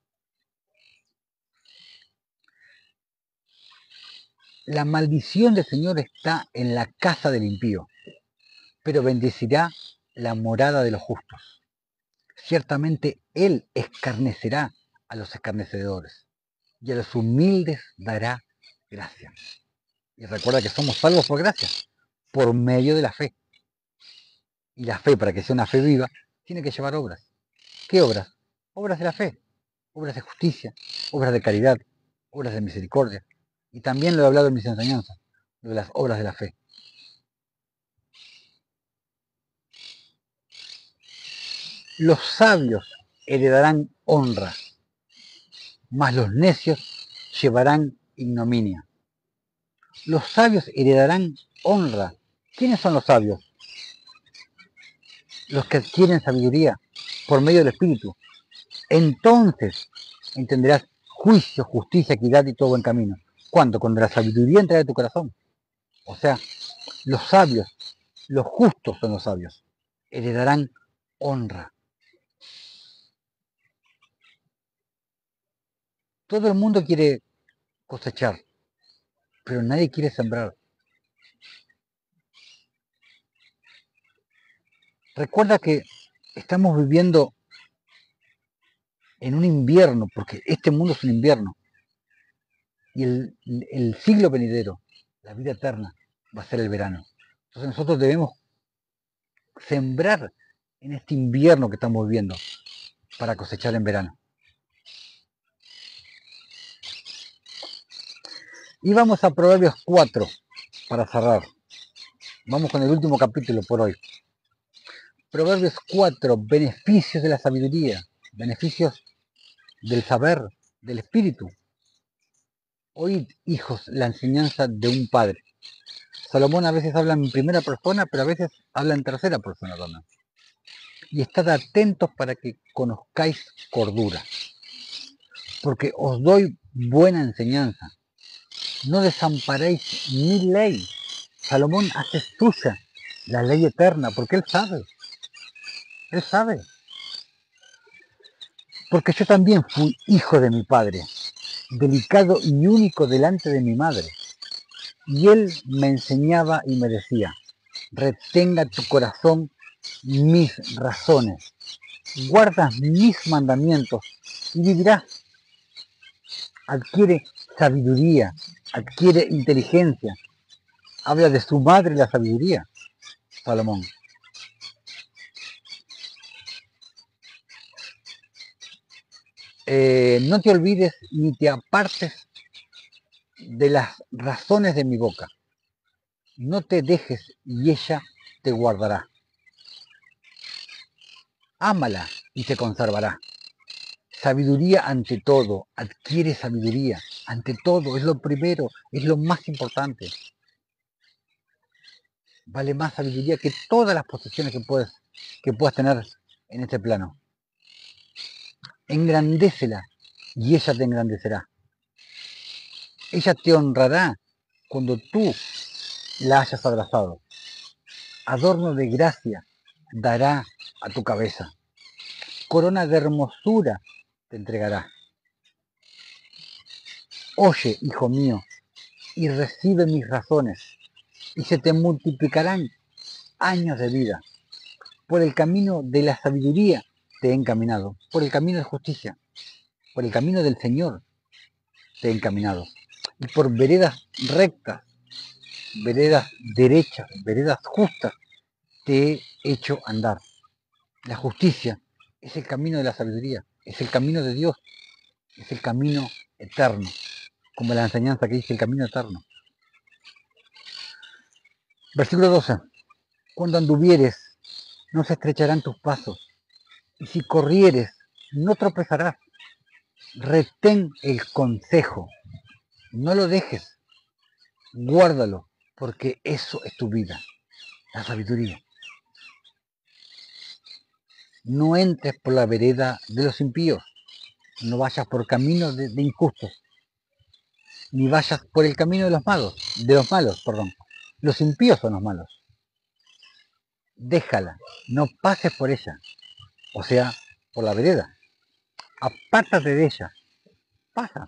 A: La maldición del Señor está en la casa del impío, pero bendecirá la morada de los justos. Ciertamente Él escarnecerá a los escarnecedores y a los humildes dará gracia. Y recuerda que somos salvos por gracia, por medio de la fe. Y la fe, para que sea una fe viva, tiene que llevar obras. ¿Qué obras? Obras de la fe, obras de justicia, obras de caridad, obras de misericordia. Y también lo he hablado en mis enseñanzas, de las obras de la fe. Los sabios heredarán honra, mas los necios llevarán ignominia. Los sabios heredarán honra. ¿Quiénes son los sabios? Los que adquieren sabiduría por medio del Espíritu. Entonces entenderás juicio, justicia, equidad y todo buen camino. ¿Cuándo? Cuando la sabiduría entra en tu corazón. O sea, los sabios, los justos son los sabios, heredarán honra. Todo el mundo quiere cosechar, pero nadie quiere sembrar. Recuerda que estamos viviendo en un invierno, porque este mundo es un invierno, y el siglo venidero, la vida eterna, va a ser el verano. Entonces nosotros debemos sembrar en este invierno que estamos viviendo para cosechar en verano. Y vamos a Proverbios 4 para cerrar. Vamos con el último capítulo por hoy. Proverbios 4, beneficios de la sabiduría, beneficios del saber, del espíritu. Oíd, hijos, la enseñanza de un padre. Salomón a veces habla en primera persona, pero a veces habla en tercera persona también. Y estad atentos para que conozcáis cordura, porque os doy buena enseñanza. No desamparéis mi ley. Salomón hace suya la ley eterna, porque él sabe. Porque yo también fui hijo de mi padre, delicado y único delante de mi madre. Y él me enseñaba y me decía, retenga tu corazón mis razones, guarda mis mandamientos y vivirás. Adquiere sabiduría, adquiere inteligencia. Habla de su madre la sabiduría, Salomón. No te olvides ni te apartes de las razones de mi boca. No te dejes y ella te guardará. Ámala y te conservará. Sabiduría ante todo, adquiere sabiduría ante todo, es lo primero, es lo más importante. Vale más sabiduría que todas las posesiones que puedas tener en este plano. Engrandécela y ella te engrandecerá. Ella te honrará cuando tú la hayas abrazado. Adorno de gracia dará a tu cabeza. Corona de hermosura te entregará. Oye, hijo mío, y recibe mis razones, y se te multiplicarán años de vida. Por el camino de la sabiduría te he encaminado, por el camino de justicia, por el camino del Señor te he encaminado, y por veredas rectas, veredas derechas, veredas justas te he hecho andar. La justicia es el camino de la sabiduría, es el camino de Dios, es el camino eterno, como la enseñanza que dice el camino eterno. Versículo 12. Cuando anduvieres, no se estrecharán tus pasos, y si corrieres, no tropezarás. Retén el consejo, no lo dejes, guárdalo, porque eso es tu vida, la sabiduría. No entres por la vereda de los impíos, no vayas por caminos de injustos, ni vayas por el camino de los malos, perdón. Los impíos son los malos. Déjala, no pases por ella, o sea, por la vereda. Apártate de ella, pasa,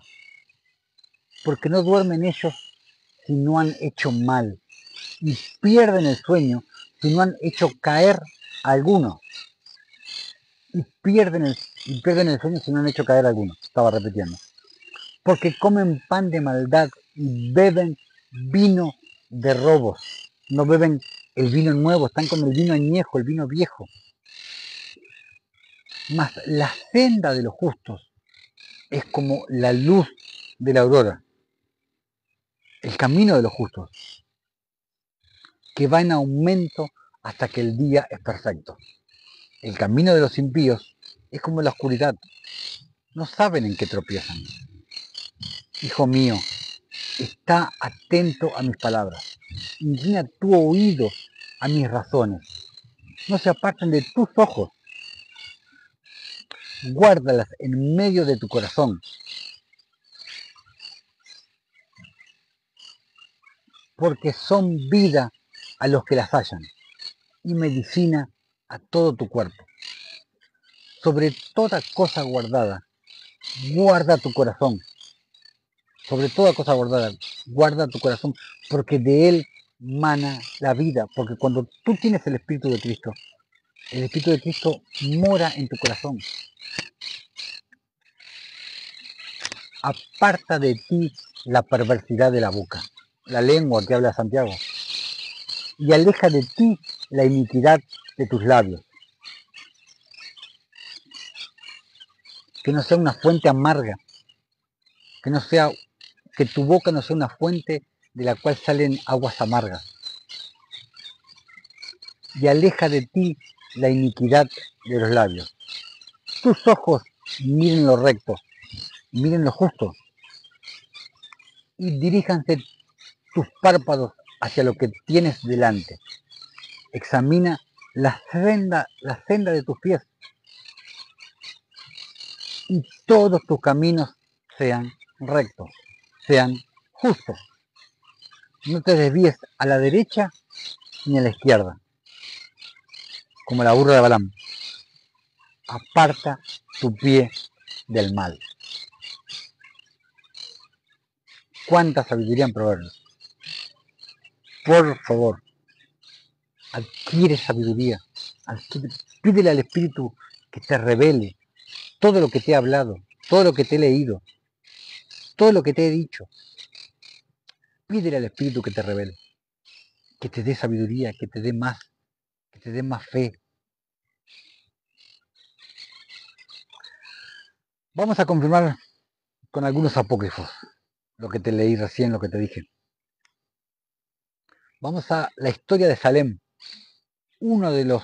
A: porque no duermen ellos si no han hecho mal, y pierden el sueño si no han hecho caer a alguno. Y pierden el sueño si no han hecho caer a alguno. Estaba repitiendo. Porque comen pan de maldad y beben vino de robos. No beben el vino nuevo, están con el vino añejo, el vino viejo. Mas la senda de los justos es como la luz de la aurora. El camino de los justos, que va en aumento hasta que el día es perfecto. El camino de los impíos es como la oscuridad. No saben en qué tropiezan. Hijo mío, está atento a mis palabras. Inclina tu oído a mis razones. No se aparten de tus ojos. Guárdalas en medio de tu corazón. Porque son vida a los que las hallan y medicina a todo tu cuerpo. Sobre toda cosa guardada, guarda tu corazón. Sobre toda cosa guardada, guarda tu corazón, porque de él mana la vida. Porque cuando tú tienes el Espíritu de Cristo mora en tu corazón. Aparta de ti la perversidad de la boca, la lengua que habla Santiago, y aleja de ti la iniquidad de tus labios. Que no sea una fuente amarga, que tu boca no sea una fuente de la cual salen aguas amargas. Y aleja de ti la iniquidad de los labios. Tus ojos miren lo recto, miren lo justo, y diríjanse tus párpados hacia lo que tienes delante. Examina la senda de tus pies, y todos tus caminos sean rectos, sean justos. No te desvíes a la derecha ni a la izquierda, como la burra de Balaam. Aparta tu pie del mal. Cuánta sabiduría en Proverbios. Por favor, adquiere sabiduría. Pídele al Espíritu que te revele todo lo que te he hablado, todo lo que te he leído, todo lo que te he dicho. Pídele al Espíritu que te revele, que te dé sabiduría, que te dé más fe. Vamos a confirmar con algunos apócrifos lo que te leí recién, lo que te dije. Vamos a la historia de Salem, uno de los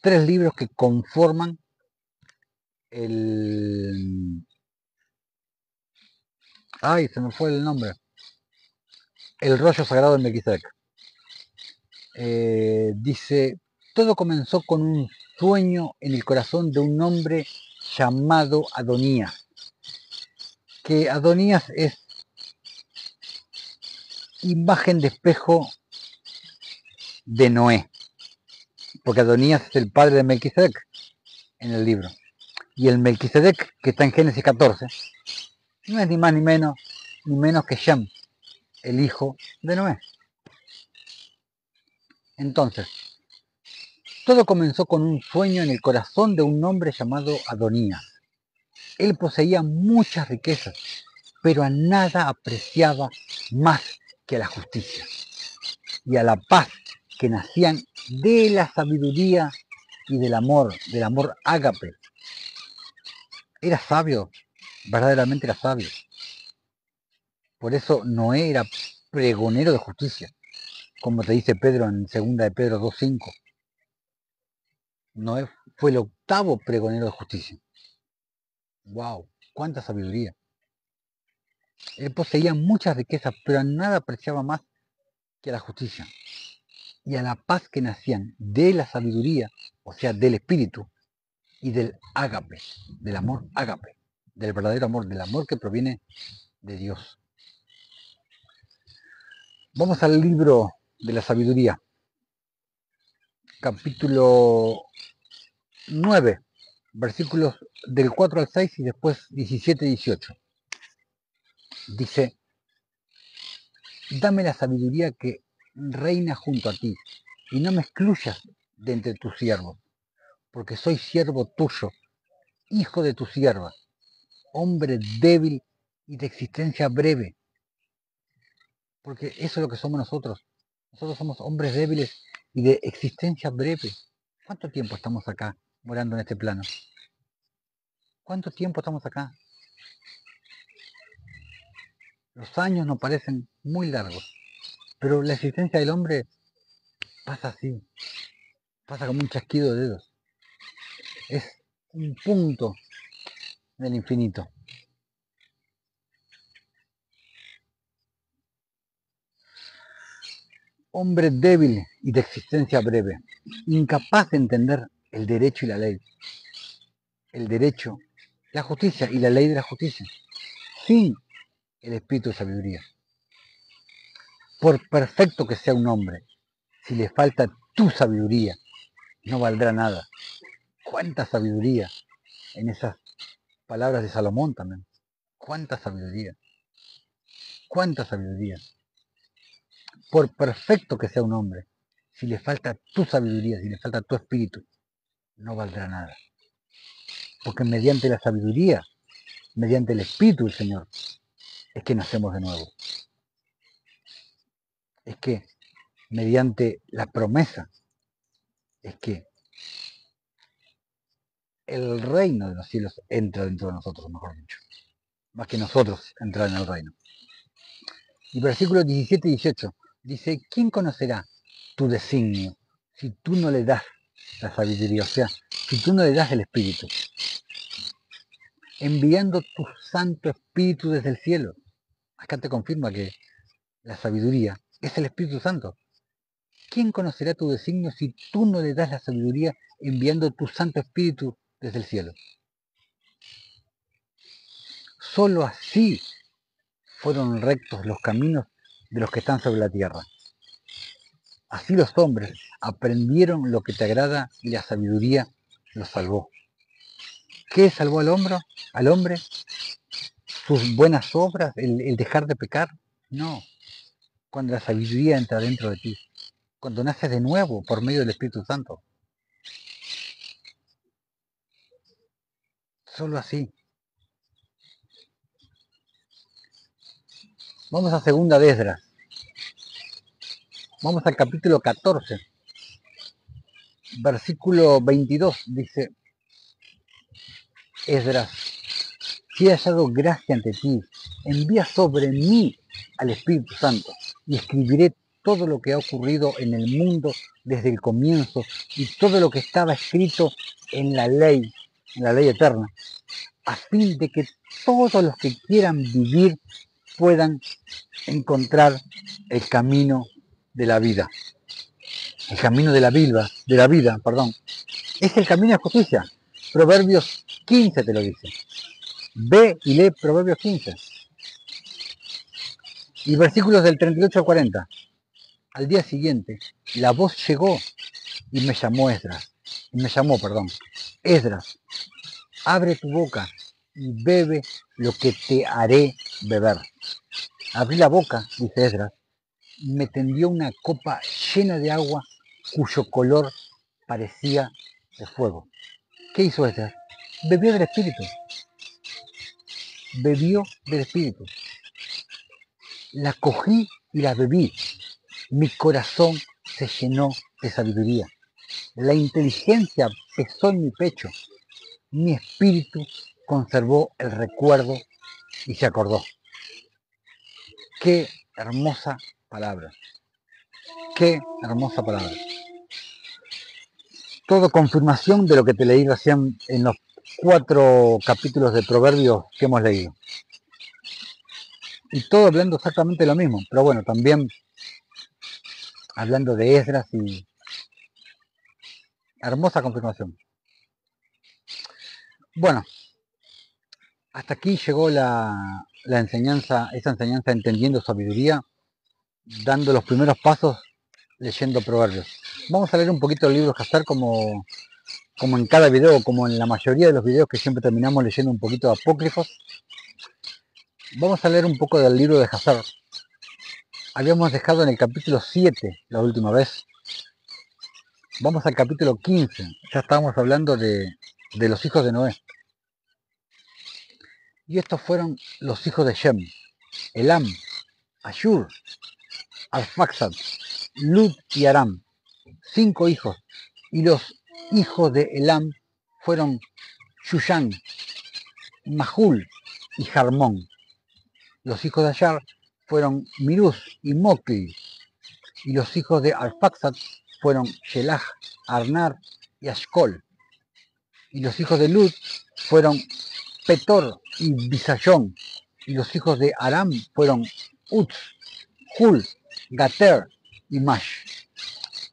A: 3 libros que conforman el... Ay, se me fue el nombre. El rollo sagrado de Melquisedec. Dice, todo comenzó con un sueño en el corazón de un hombre llamado Adonías. Que Adonías es imagen de espejo de Noé. Porque Adonías es el padre de Melquisedec en el libro. Y el Melquisedec, que está en Génesis 14, no es ni más ni menos que Shem, el hijo de Noé. Entonces, todo comenzó con un sueño en el corazón de un hombre llamado Adonías. Él poseía muchas riquezas, pero a nada apreciaba más que a la justicia y a la paz que nacían de la sabiduría y del amor ágape. Era sabio, verdaderamente era sabio. Por eso Noé era pregonero de justicia, como te dice Pedro en 2 de Pedro 2:5. Noé fue el octavo pregonero de justicia. ¡Wow! ¡Cuánta sabiduría! Él poseía muchas riquezas, pero a nada apreciaba más que a la justicia y a la paz que nacían de la sabiduría, o sea, del espíritu, y del ágape, del amor ágape, del verdadero amor, del amor que proviene de Dios. Vamos al libro de la sabiduría, capítulo 9, versículos del 4 al 6 y después 17 y 18. Dice: dame la sabiduría que reina junto a ti, y no me excluyas de entre tus siervos, porque soy siervo tuyo, hijo de tu sierva, hombre débil y de existencia breve. Porque eso es lo que somos nosotros. Nosotros somos hombres débiles y de existencia breve. ¿Cuánto tiempo estamos acá, morando en este plano? ¿Cuánto tiempo estamos acá? Los años nos parecen muy largos, pero la existencia del hombre pasa así, pasa como un chasquido de dedos. Es un punto del infinito. Hombre débil y de existencia breve, incapaz de entender el derecho y la ley. El derecho, la justicia y la ley de la justicia, sin el espíritu de sabiduría. Por perfecto que sea un hombre, si le falta tu sabiduría, no valdrá nada. ¿Cuánta sabiduría en esas palabras de Salomón también? ¿Cuánta sabiduría? ¿Cuánta sabiduría? Por perfecto que sea un hombre, si le falta tu sabiduría, si le falta tu espíritu, no valdrá nada. Porque mediante la sabiduría, mediante el espíritu del Señor, es que nacemos de nuevo. Es que mediante la promesa, es que el reino de los cielos entra dentro de nosotros, mejor dicho. Más que nosotros entrar en el reino. Y versículos 17 y 18 dice: ¿quién conocerá tu designio si tú no le das la sabiduría? O sea, si tú no le das el espíritu. Enviando tu Santo Espíritu desde el cielo. Acá te confirma que la sabiduría es el Espíritu Santo. ¿Quién conocerá tu designio si tú no le das la sabiduría enviando tu Santo Espíritu desde el cielo? Solo así fueron rectos los caminos de los que están sobre la tierra. Así los hombres aprendieron lo que te agrada y la sabiduría los salvó. ¿Qué salvó al hombre? ¿Al hombre? ¿Sus buenas obras? ¿El dejar de pecar? No. Cuando la sabiduría entra dentro de ti. Cuando naces de nuevo por medio del Espíritu Santo. Solo así. Vamos a segunda de Esdras. Vamos al capítulo 14. Versículo 22. Dice: Esdras, si he hallado gracia ante ti, envía sobre mí al Espíritu Santo y escribiré todo lo que ha ocurrido en el mundo desde el comienzo y todo lo que estaba escrito en la ley eterna, a fin de que todos los que quieran vivir puedan encontrar el camino de la vida. El camino de la vida, perdón. Es el camino de justicia. Proverbios 15 te lo dice. Ve y lee Proverbios 15. Y versículos del 38 al 40. Al día siguiente, la voz llegó y me llamó Esdras. Esdras, abre tu boca y bebe lo que te haré beber. Abrí la boca, dice Esdras, y me tendió una copa llena de agua cuyo color parecía de fuego. ¿Qué hizo Esdras? Bebió del Espíritu. Bebió del Espíritu. La cogí y la bebí. Mi corazón se llenó de sabiduría. La inteligencia pesó en mi pecho, mi espíritu conservó el recuerdo y se acordó. Qué hermosa palabra, qué hermosa palabra. Todo confirmación de lo que te leí recién en los 4 capítulos de Proverbios que hemos leído. Y todo hablando exactamente lo mismo, pero bueno, también hablando de Esdras y hermosa confirmación. Bueno, hasta aquí llegó la enseñanza, esa enseñanza entendiendo sabiduría, dando los primeros pasos leyendo Proverbios. Vamos a leer un poquito el libro de Hazar como en cada video, como en la mayoría de los videos que siempre terminamos leyendo un poquito de apócrifos. Vamos a leer un poco del libro de Hazar. Habíamos dejado en el capítulo 7 la última vez. Vamos al capítulo 15. Ya estábamos hablando de los hijos de Noé. Y estos fueron los hijos de Shem: Elam, Ashur, Arfaxad, Lud y Aram. 5 hijos. Y los hijos de Elam fueron Shushan, Mahul y Jarmón. Los hijos de Ashar fueron Miruz y Mokli. Y los hijos de Arfaxad fueron Shelah, Arnar y Ashkol. Y los hijos de Lud fueron Petor y Bisayón. Y los hijos de Aram fueron Uz, Hul, Gater y Mash.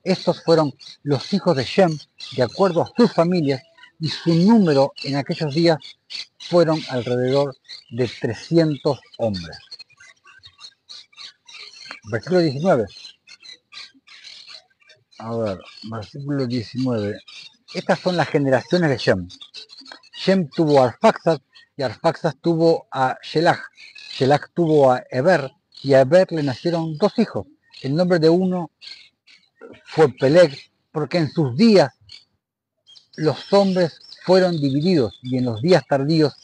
A: Estos fueron los hijos de Shem, de acuerdo a sus familias, y su número en aquellos días fueron alrededor de 300 hombres. Versículo 19. A ver, versículo 19. Estas son las generaciones de Shem. Shem tuvo a Arfaxad y Arfaxad tuvo a Shelah. Shelah tuvo a Eber y a Eber le nacieron 2 hijos. El nombre de uno fue Peleg, porque en sus días los hombres fueron divididos y en los días tardíos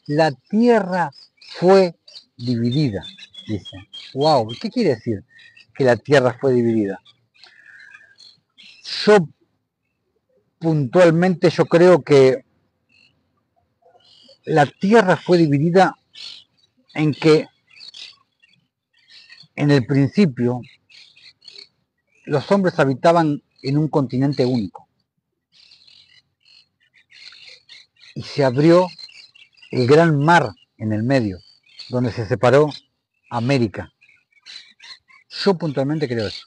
A: la tierra fue dividida. Dice, wow, ¿qué quiere decir que la tierra fue dividida? Yo puntualmente yo creo que la tierra fue dividida en que en el principio los hombres habitaban en un continente único y se abrió el gran mar en el medio, donde se separó América. Yo puntualmente creo eso.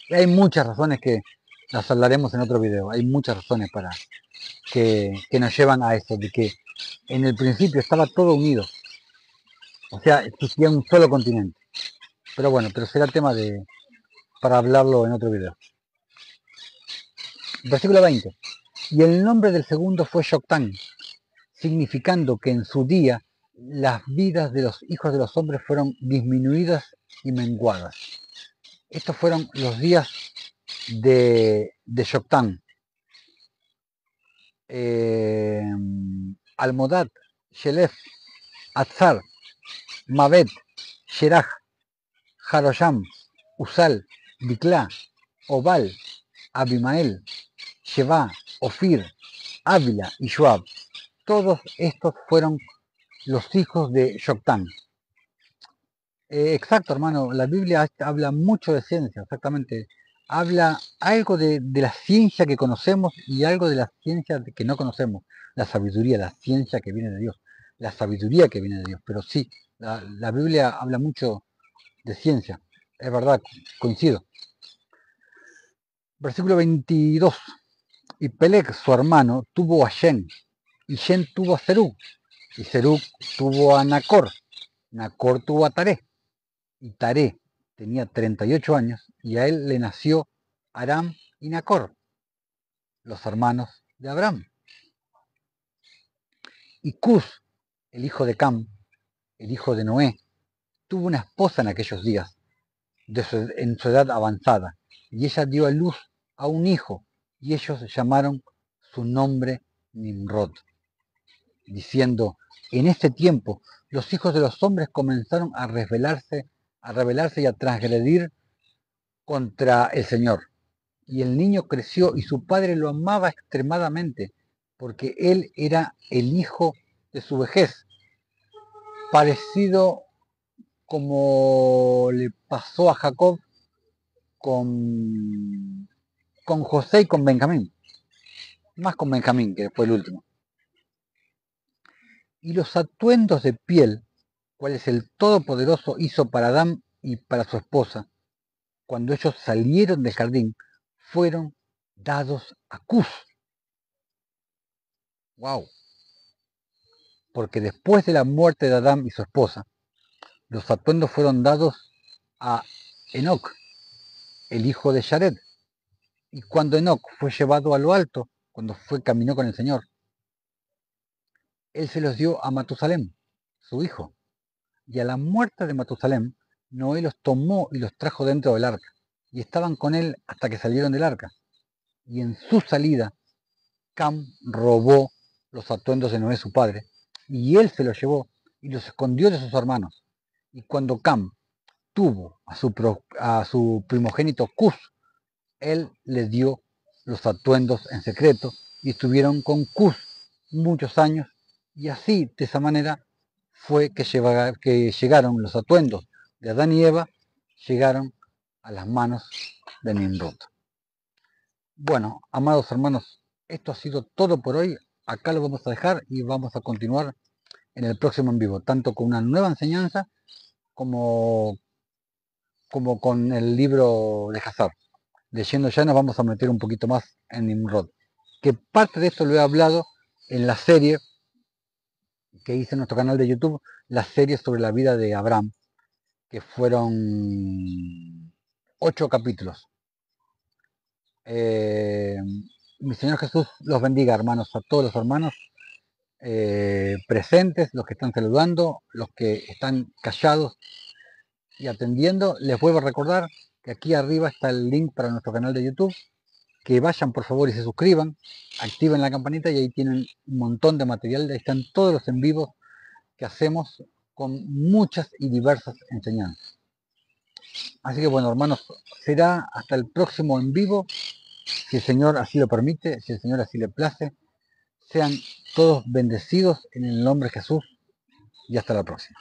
A: Y hay muchas razones que las hablaremos en otro video. Hay muchas razones para que nos llevan a eso, de que en el principio estaba todo unido. O sea, existía un solo continente. Pero bueno, pero será tema para hablarlo en otro video. Versículo 20. Y el nombre del segundo fue Yoktán, significando que en su día las vidas de los hijos de los hombres fueron disminuidas y menguadas. Estos fueron los días de Yoktán. Almodad, Shelef, Atzar, Mabet, Sheraj, Jarosham, Usal, Dikla, Obal, Abimael, Sheba, Ofir, Ávila y Joab. Todos estos fueron los hijos de Yoktán. Exacto, hermano, la Biblia habla mucho de ciencia, exactamente. Habla algo de la ciencia que conocemos y algo de la ciencia que no conocemos. La sabiduría, la ciencia que viene de Dios. La sabiduría que viene de Dios. Pero sí, la Biblia habla mucho de ciencia. Es verdad, coincido. Versículo 22. Y Peleg, su hermano, tuvo a Shem. Y Shem tuvo a Serug. Y Serug tuvo a Nacor. Nacor tuvo a Taré. Y Taré tenía 38 años y a él le nació Aram y Nacor, los hermanos de Abraham. Y Cus, el hijo de Cam, el hijo de Noé, tuvo una esposa en aquellos días, en su edad avanzada, y ella dio a luz a un hijo, y ellos llamaron su nombre Nimrod, diciendo, en este tiempo los hijos de los hombres comenzaron a rebelarse y a transgredir contra el Señor. Y el niño creció y su padre lo amaba extremadamente, porque él era el hijo de su vejez, parecido como le pasó a Jacob con José y con Benjamín, más con Benjamín, que fue el último. Y los atuendos de piel, cuales el Todopoderoso hizo para Adán y para su esposa, cuando ellos salieron del jardín, fueron dados a Cus. ¡Wow! Porque después de la muerte de Adán y su esposa, los atuendos fueron dados a Enoc, el hijo de Jared. Y cuando Enoc fue llevado a lo alto, cuando caminó con el Señor, él se los dio a Matusalem, su hijo. Y a la muerte de Matusalem, Noé los tomó y los trajo dentro del arca. Y estaban con él hasta que salieron del arca. Y en su salida, Cam robó los atuendos de Noé su padre, y él se los llevó y los escondió de sus hermanos. Y cuando Cam tuvo a su primogénito Cus, él le dio los atuendos en secreto y estuvieron con Cus muchos años, y así, de esa manera, fue que llegaron los atuendos de Adán y Eva, llegaron a las manos de Nimrod. Bueno, amados hermanos, esto ha sido todo por hoy. Acá lo vamos a dejar y vamos a continuar en el próximo en vivo, tanto con una nueva enseñanza como, como con el libro de Hazar. Leyendo ya nos vamos a meter un poquito más en Nimrod, que parte de esto lo he hablado en la serie que hice en nuestro canal de YouTube, la serie sobre la vida de Abraham, que fueron 8 capítulos. Mi Señor Jesús los bendiga, hermanos, a todos los hermanos presentes, los que están saludando, los que están callados y atendiendo. Les vuelvo a recordar que aquí arriba está el link para nuestro canal de YouTube, que vayan por favor y se suscriban, activen la campanita y ahí tienen un montón de material, ahí están todos los en vivos que hacemos con muchas y diversas enseñanzas. Así que bueno, hermanos, será hasta el próximo en vivo, si el Señor así lo permite, si el Señor así le place. Sean todos bendecidos en el nombre de Jesús y hasta la próxima.